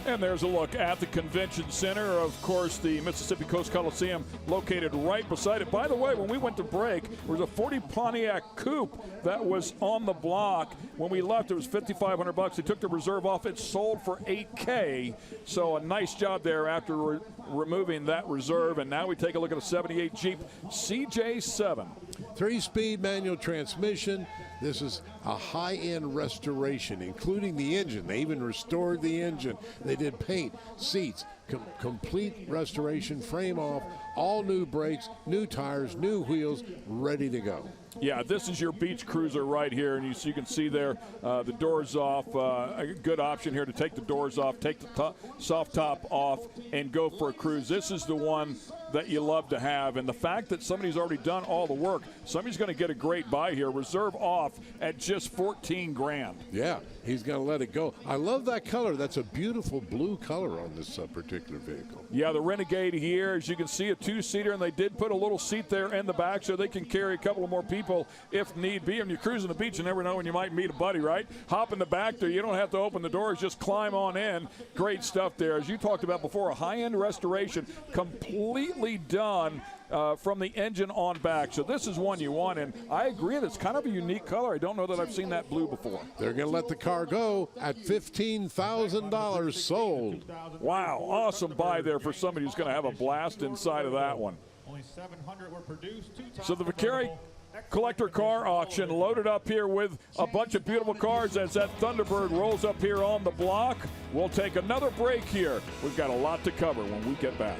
Speaker 1: And there's a look at the convention center. Of course, the Mississippi Coast Coliseum located right beside it. By the way, when we went to break, there was a 40 Pontiac coupe that was on the block. When we left, it was $5,500. They took the reserve off. It sold for $8K. So a nice job there after removing that reserve. And now we take a look at a 78 Jeep CJ7.
Speaker 2: 3-speed manual transmission. This is a high-end restoration, including the engine. They even restored the engine. They did paint, seats, complete restoration, frame off, all new brakes, new tires, new wheels, ready to go.
Speaker 1: Yeah, this is your beach cruiser right here, and you can see there the doors off. A good option here to take the doors off, take the soft top off, and go for a cruise. This is the one that you love to have, and the fact that somebody's already done all the work, somebody's going to get a great buy here. Reserve off at just $14,000.
Speaker 2: Yeah, he's going to let it go. I love that color. That's a beautiful blue color on this particular vehicle.
Speaker 1: Yeah, the Renegade here, as you can see, a 2-seater, and they did put a little seat there in the back so they can carry a couple of more people if need be. And you're cruising the beach, you never know when you might meet a buddy, right? Hop in the back there. You don't have to open the doors, just climb on in. Great stuff there. As you talked about before, a high-end restoration, completely done from the engine on back. So this is one you want, and I agree that it's kind of a unique color. I don't know that I've seen that blue before.
Speaker 2: They're going to let the car go at $15,000 sold.
Speaker 1: Wow, awesome buy there for somebody who's going to have a blast inside of that one.
Speaker 9: Only 700 were produced.
Speaker 1: So the Vicari Collector Car Auction loaded up here with a bunch of beautiful cars as that Thunderbird rolls up here on the block. We'll take another break here. We've got a lot to cover when we get back.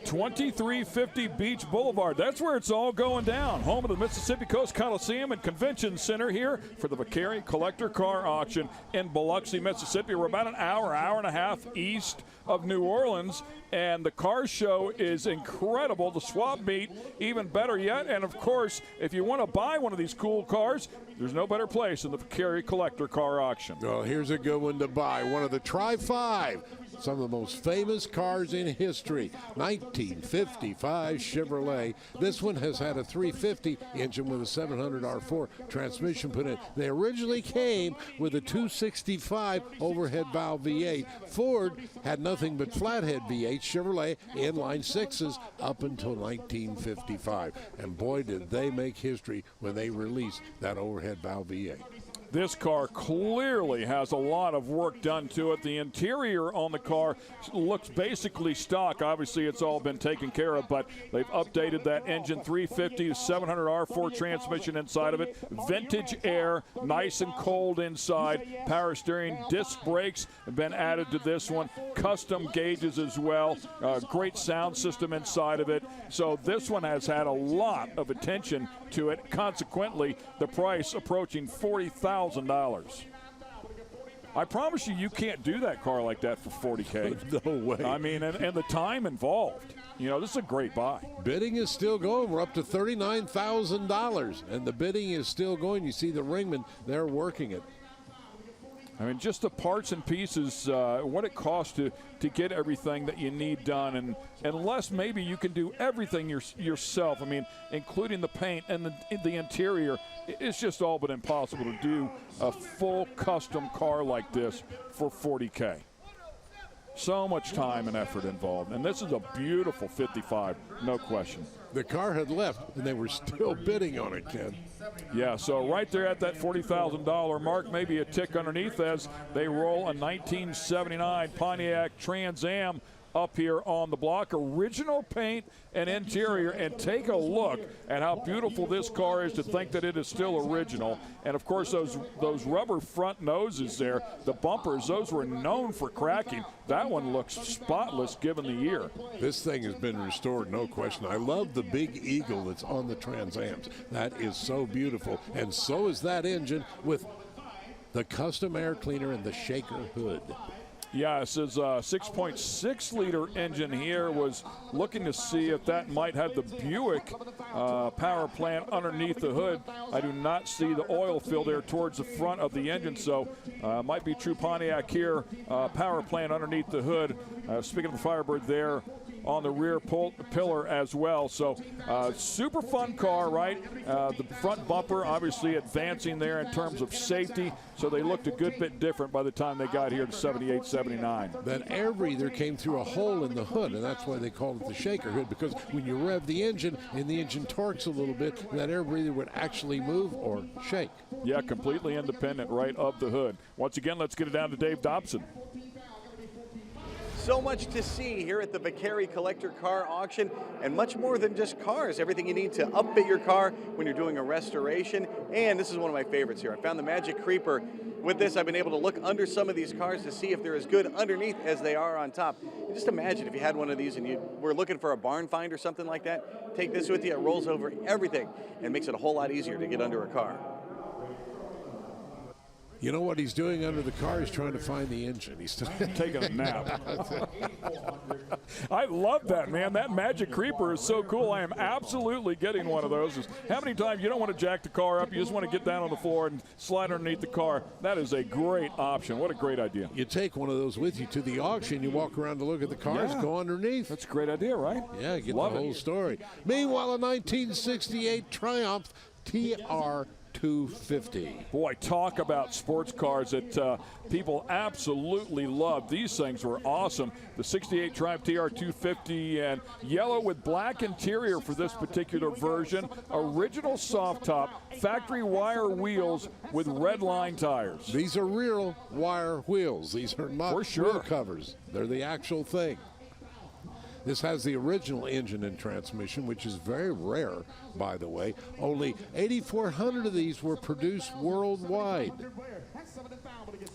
Speaker 1: 2350 Beach Boulevard. That's where it's all going down. Home of the Mississippi Coast Coliseum and Convention Center here for the Vicari Collector Car Auction in Biloxi, Mississippi. We're about an hour and a half east of New Orleans, and the car show is incredible. The swap meet, even better yet. And of course, if you want to buy one of these cool cars, there's no better place than the Vicari Collector Car Auction.
Speaker 2: Well, here's a good one to buy. One of the Tri-5. Some of the most famous cars in history. 1955 Chevrolet. This one has had a 350 engine with a 700 R4 transmission put in. They originally came with a 265 overhead valve V8. Ford had nothing but flathead V8. Chevrolet inline sixes up until 1955. And boy, did they make history when they released that overhead valve V8.
Speaker 1: This car clearly has a lot of work done to it. The interior on the car looks basically stock. Obviously, it's all been taken care of, but they've updated that engine. 350 700 R4 transmission inside of it. Vintage air, nice and cold inside. Power steering, disc brakes have been added to this one. Custom gauges as well. Great sound system inside of it. So this one has had a lot of attention to it. Consequently, the price approaching $40,000. I promise you, you can't do that car like that for $40K.
Speaker 2: No way.
Speaker 1: I mean, and the time involved. You know, this is a great buy.
Speaker 2: Bidding is still going. We're up to $39,000, and the bidding is still going. You see the ringmen, they're working it.
Speaker 1: I mean, just the parts and pieces, what it costs to get everything that you need done. And unless maybe you can do everything yourself, I mean, including the paint and the interior, it's just all but impossible to do a full custom car like this for $40K. So much time and effort involved. And this is a beautiful 55, no question.
Speaker 2: The car had left, and they were still bidding on it, Ken.
Speaker 1: Yeah, so right there at that $40,000 mark, maybe a tick underneath as they roll a 1979 Pontiac Trans Am up here on the block. Original paint and interior, and take a look at how beautiful this car is to think that it is still original. And of course those rubber front noses there, the bumpers, those were known for cracking. That one looks spotless given the year.
Speaker 2: This thing has been restored, no question. I love the big eagle that's on the Trans Ams. That is so beautiful, and so is that engine with the custom air cleaner and the shaker hood.
Speaker 1: Yeah, it says 6.6 liter engine here. Was looking to see if that might have the Buick power plant underneath the hood. I do not see the oil fill there towards the front of the engine, so might be true Pontiac here. Power plant underneath the hood. Speaking of the Firebird there on the rear pillar as well. So super fun car, right? The front bumper obviously advancing there in terms of safety, so they looked a good bit different by the time they got here to 78, 79.
Speaker 2: That air breather came through a hole in the hood, and that's why they called it the shaker hood, because when you rev the engine and the engine torques a little bit, that air breather would actually move or shake.
Speaker 1: Yeah, completely independent right of the hood. Once again, let's get it down to Dave Dobson.
Speaker 7: So much to see here at the Vicari Collector Car Auction, and much more than just cars. Everything you need to upfit your car when you're doing a restoration. And this is one of my favorites here. I found the Magic Creeper. With this, I've been able to look under some of these cars to see if they're as good underneath as they are on top. And just imagine if you had one of these and you were looking for a barn find or something like that. Take this with you. It rolls over everything and makes it a whole lot easier to get under a car.
Speaker 2: You know what he's doing under the car? He's trying to find the engine. He's
Speaker 1: taking a nap. I love that, man. That Magic Creeper is so cool. I am absolutely getting one of those. How many times you don't want to jack the car up, you just want to get down on the floor and slide underneath the car. That is a great option. What a great idea.
Speaker 2: You take one of those with you to the auction, you walk around to look at the cars, go underneath.
Speaker 1: That's a great idea, right?
Speaker 2: Yeah, get the whole story. Meanwhile, a 1968 Triumph TR 250.
Speaker 1: Boy, talk about sports cars that people absolutely love. These things were awesome. The 68 Triumph TR 250 and yellow with black interior for this particular version. Original soft top, factory wire wheels with red line tires.
Speaker 2: These are real wire wheels. These are not wheel covers. They're the actual thing. This has the original engine and transmission, which is very rare, by the way. Only 8,400 of these were produced worldwide.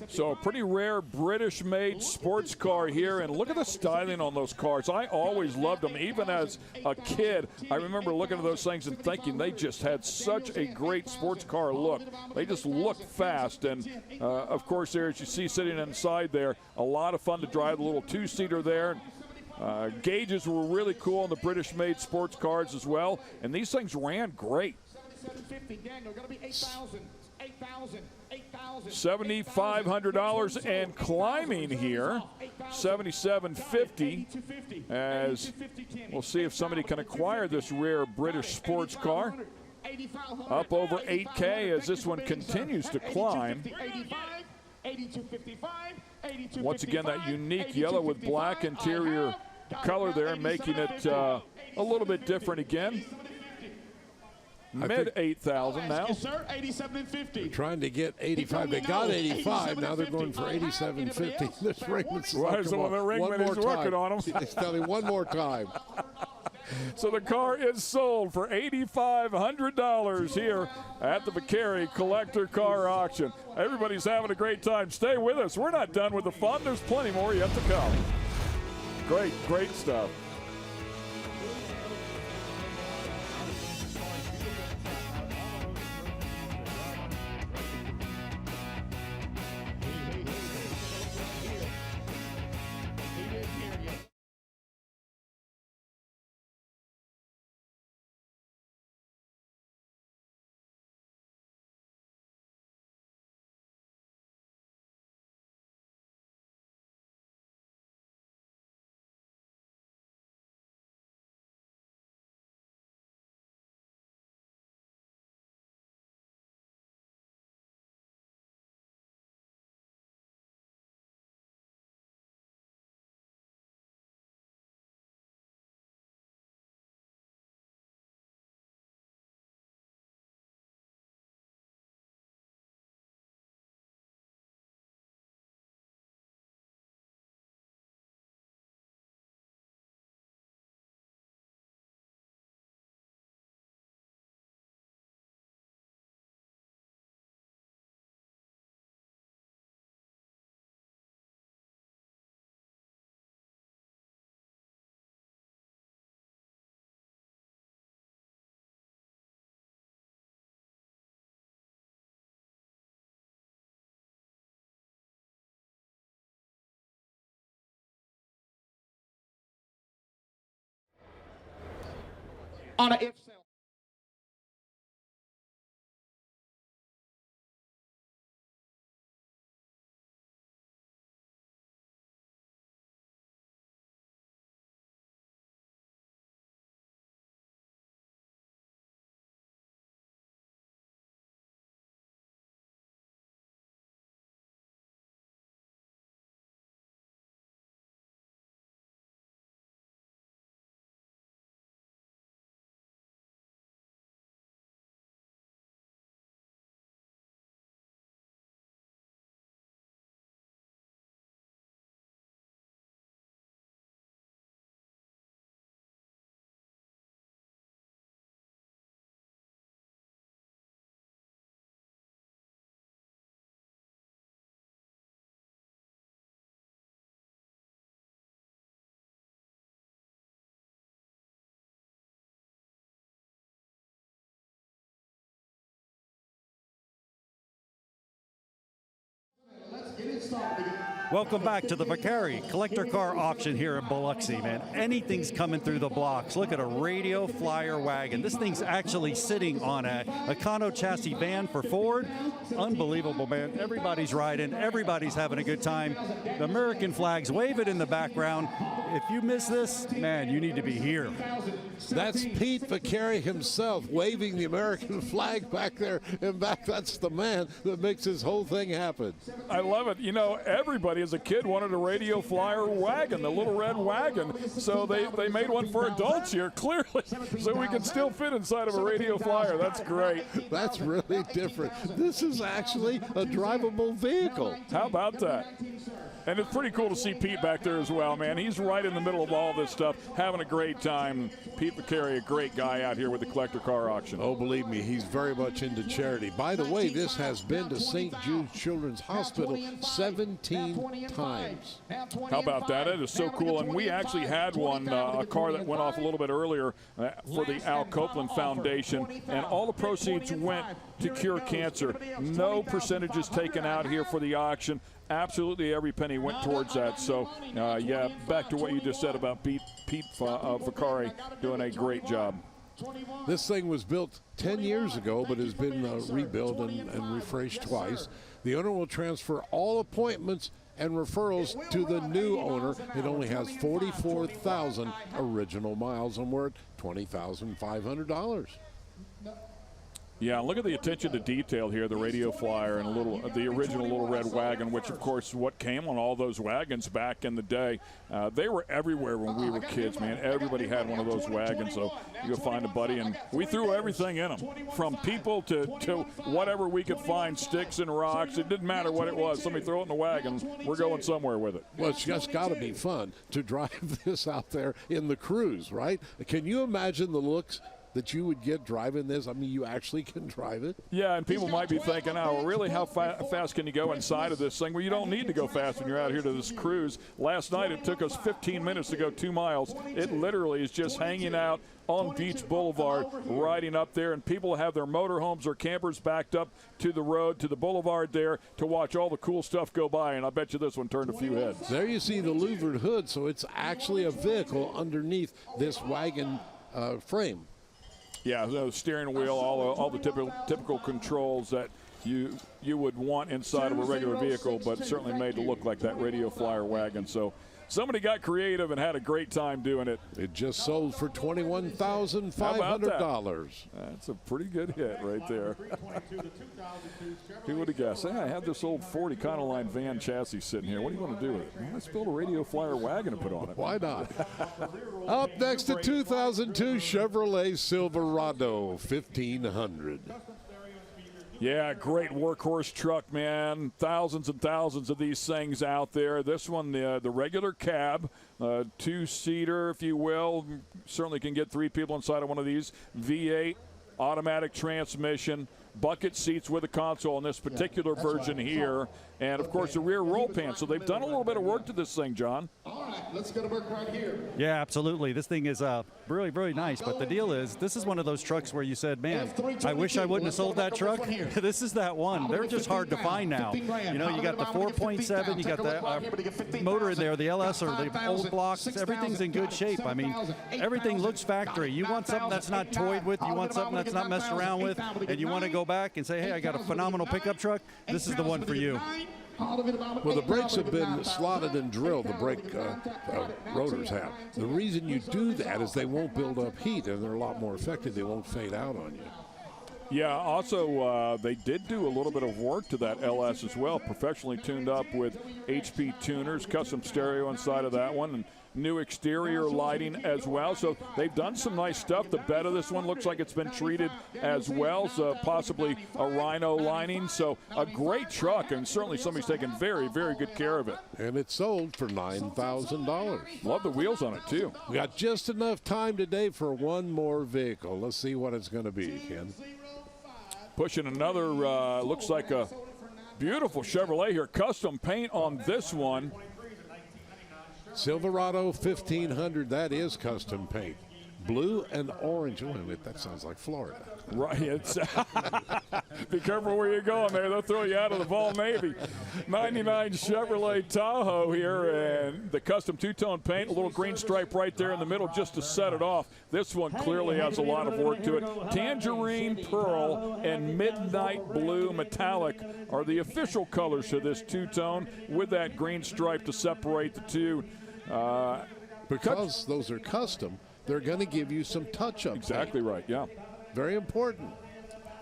Speaker 1: So a pretty rare British-made sports car here, and look at the styling on those cars. I always loved them. Even as a kid, I remember looking at those things and thinking they just had such a great sports car look. They just look fast, and of course there, as you see sitting inside there, a lot of fun to drive, the little two-seater there. Gauges were really cool on the British-made sports cars as well, and these things ran great. $7,500 and climbing here, $7,750, as we'll see if somebody can acquire this rare British sports car. Up over $8K as this one continues to climb. Once again, that unique yellow with black interior color there, making it a little bit different again. Mid 8,000 now.
Speaker 2: Yes, sir. 87.50. They're trying to get 85. They got 85. Now they're going for 87.50. This Ringman's
Speaker 1: working on them.
Speaker 2: He's telling one more time.
Speaker 1: So the car is sold for $8,500 here at the Vicari Collector Car Auction. Everybody's having a great time. Stay with us. We're not done with the fun. There's plenty more yet to come. Great stuff.
Speaker 3: On a if sale.
Speaker 6: Welcome back to the Vicari Collector Car Auction here in Biloxi, man. Anything's coming through the blocks. Look at a radio flyer wagon. This thing's actually sitting on a Econo chassis van for Ford. Unbelievable, man. Everybody's riding. Everybody's having a good time. The American flags wave it in the background. If you miss this, man, you need to be here.
Speaker 2: That's Pete Vicari himself waving the American flag back there. In fact, that's the man that makes this whole thing happen.
Speaker 1: I love it. You know, everybody everybody as a kid wanted a Radio Flyer wagon, the little red wagon. So they made one for adults here, clearly, so we can still fit inside of a Radio Flyer. That's great.
Speaker 2: That's really different. This is actually a drivable vehicle.
Speaker 1: How about that? And it's pretty cool to see Pete back there as well, man. He's right in the middle of all this stuff, having a great time. Pete Vicari, a great guy out here with the collector car auction.
Speaker 2: Oh, believe me, he's very much into charity. By the way, this has been to St. Jude's Children's Hospital 17 times.
Speaker 1: How about that? It is so cool. And we actually had one, a car that went off a little bit earlier for the Al Copeland Foundation, and all the proceeds went to cure cancer. No percentages taken out here for the auction. Absolutely every penny went towards that. So, yeah, back to what you just said about Pete Vicari doing a great job.
Speaker 2: This thing was built 10 years ago, but has been rebuilt and refreshed twice. The owner will transfer all appointments and referrals to the new owner. It only has 44,000 original miles, and we're at $20,500.
Speaker 1: Yeah, look at the attention to detail here, the Radio Flyer and the original little red wagon, which of course is what came on all those wagons back in the day. They were everywhere when we were kids, man. Everybody had one of those wagons, so you go find a buddy, and we threw everything in them, from people to whatever we could find, sticks and rocks. It didn't matter what it was. Somebody throw it in the wagon, we're going somewhere with it.
Speaker 2: Well, it's just got to be fun to drive this out there in the cruise, right? Can you imagine the looks that you would get driving this? I mean, you actually can drive it.
Speaker 1: Yeah, and people might be thinking, oh, really, how fast can you go inside of this thing? Well, you don't need to go fast when you're out here to this cruise. Last night, it took us 15 minutes to go 2 miles. It literally is just hanging out on Beach Boulevard, riding up there, and people have their motorhomes or campers backed up to the road, to the boulevard there, to watch all the cool stuff go by, and I bet you this one turned a few heads.
Speaker 2: There you see the louvered hood, so it's actually a vehicle underneath this wagon frame.
Speaker 1: Yeah, the steering wheel, all the typical controls that you would want inside of a regular vehicle, but certainly made to look like that Radio Flyer wagon. So somebody got creative and had a great time doing it.
Speaker 2: It just sold for $21,500.
Speaker 1: That's a pretty good hit right there. Who would have guessed? Hey, I have this old Ford Econoline van chassis sitting here. What do you want to do with it? Well, let's build a Radio Flyer wagon to put on it.
Speaker 2: Why not? Up next, the 2002 Chevrolet Silverado 1500.
Speaker 1: Yeah, great workhorse truck, man. Thousands and thousands of these things out there. This one, the regular cab, two-seater, if you will. Certainly can get 3 people inside of one of these. V8, automatic transmission, bucket seats with a console in this particular version here. And, of course, the rear roll pan. So they've done a little bit of work to this thing, John.
Speaker 3: All right, let's go to work right here.
Speaker 6: Yeah, absolutely. This thing is really, really nice. But the deal is, this is one of those trucks where you said, man, I wish I wouldn't have sold that truck. This is that one. They're just hard to find now. You know, you got the 4.7, you got the motor in there, the LS or the old blocks. Everything's in good shape. I mean, everything looks factory. You want something that's not toyed with, you want something that's not messed around with, and you want to go back and say, hey, I got a phenomenal pickup truck. This is the one for you.
Speaker 2: Well, the brakes have been slotted and drilled, the brake rotors have. The reason you do that is they won't build up heat, and they're a lot more effective. They won't fade out on you.
Speaker 1: Yeah, also they did do a little bit of work to that LS as well, professionally tuned up with HP tuners, custom stereo inside of that one, and new exterior lighting as well. So they've done some nice stuff. The bed of this one looks like it's been treated as well, so possibly a rhino lining. So a great truck, and certainly somebody's taking very, very good care of it.
Speaker 2: And it's sold for $9,000.
Speaker 1: Love the wheels on it, too.
Speaker 2: We got just enough time today for one more vehicle. Let's see what it's going to be, Ken.
Speaker 1: Pushing another, looks like a beautiful Chevrolet here. Custom paint on this one.
Speaker 2: Silverado 1500, that is custom paint. Blue and orange. Oh, that sounds like Florida.
Speaker 1: Right. It's be careful where you're going there. They'll throw you out of the Vol Navy. 99 Chevrolet Tahoe here, and the custom two-tone paint, a little green stripe right there in the middle just to set it off. This one clearly has a lot of work to it. Tangerine Pearl and Midnight Blue Metallic are the official colors to this two-tone, with that green stripe to separate the two.
Speaker 2: Because those are custom, they're going to give you some touch-up.
Speaker 1: Exactly right, yeah.
Speaker 2: Very important.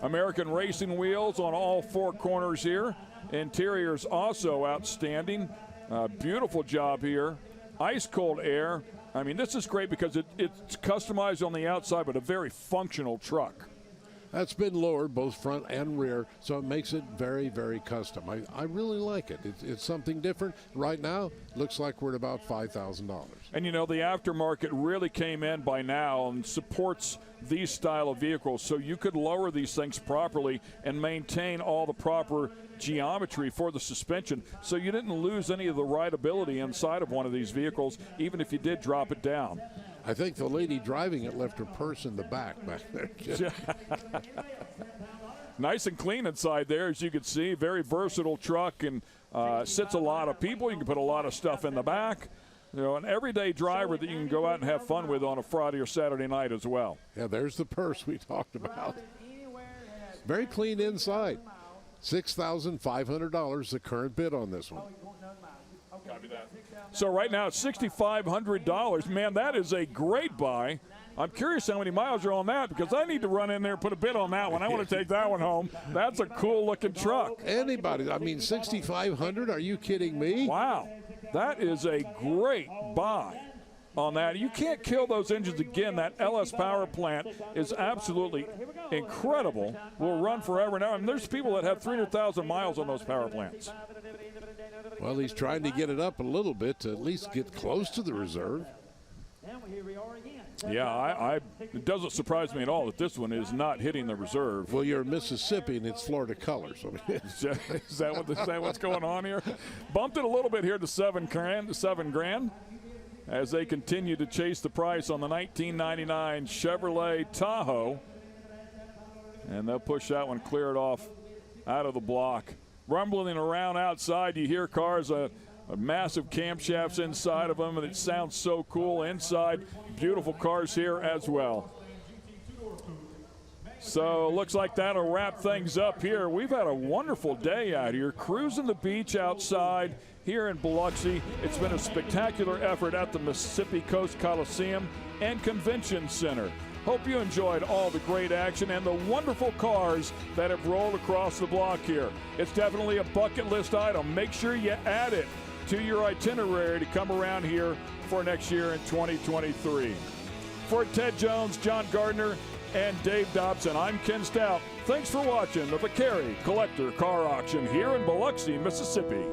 Speaker 1: American racing wheels on all 4 corners here. Interior's also outstanding. Beautiful job here. Ice cold air. I mean, this is great because it's customized on the outside, but a very functional truck.
Speaker 2: That's been lowered both front and rear, so it makes it very, very custom. I really like it. It's something different. Right now, looks like we're at about $5,000.
Speaker 1: And you know, the aftermarket really came in by now and supports these style of vehicles, so you could lower these things properly and maintain all the proper geometry for the suspension, so you didn't lose any of the rideability inside of one of these vehicles, even if you did drop it down.
Speaker 2: I think the lady driving it left her purse in the back there.
Speaker 1: Nice and clean inside there, as you can see. Very versatile truck, and sits a lot of people. You can put a lot of stuff in the back. You know, an everyday driver that you can go out and have fun with on a Friday or Saturday night as well.
Speaker 2: Yeah, there's the purse we talked about. Very clean inside. $6,500 the current bid on this one.
Speaker 1: Copy that. So right now it's $6,500. Man, that is a great buy. I'm curious how many miles are on that, because I need to run in there and put a bid on that one. I want to take that one home. That's a cool looking truck.
Speaker 2: Anybody, I mean, $6,500, are you kidding me?
Speaker 1: Wow, that is a great buy on that. You can't kill those engines again. That LS power plant is absolutely incredible. Will run forever now. And there's people that have 300,000 miles on those power plants.
Speaker 2: Well, he's trying to get it up a little bit to at least get close to the reserve.
Speaker 1: Yeah, it doesn't surprise me at all that this one is not hitting the reserve.
Speaker 2: Well, you're in Mississippi and it's Florida colors.
Speaker 1: Is that what's going on here? Bumped it a little bit here to $7,000 as they continue to chase the price on the 1999 Chevrolet Tahoe. And they'll push that one, clear it off out of the block. Rumbling around outside, you hear cars, massive camshafts inside of them, and it sounds so cool inside. Beautiful cars here as well. So looks like that'll wrap things up here. We've had a wonderful day out here, cruising the beach outside here in Biloxi. It's been a spectacular effort at the Mississippi Coast Coliseum and Convention Center. Hope you enjoyed all the great action and the wonderful cars that have rolled across the block here. It's definitely a bucket list item. Make sure you add it to your itinerary to come around here for next year in 2023. For Ted Jones, John Gardner, and Dave Dobson, I'm Ken Stout. Thanks for watching the Vicari Collector Car Auction here in Biloxi, Mississippi.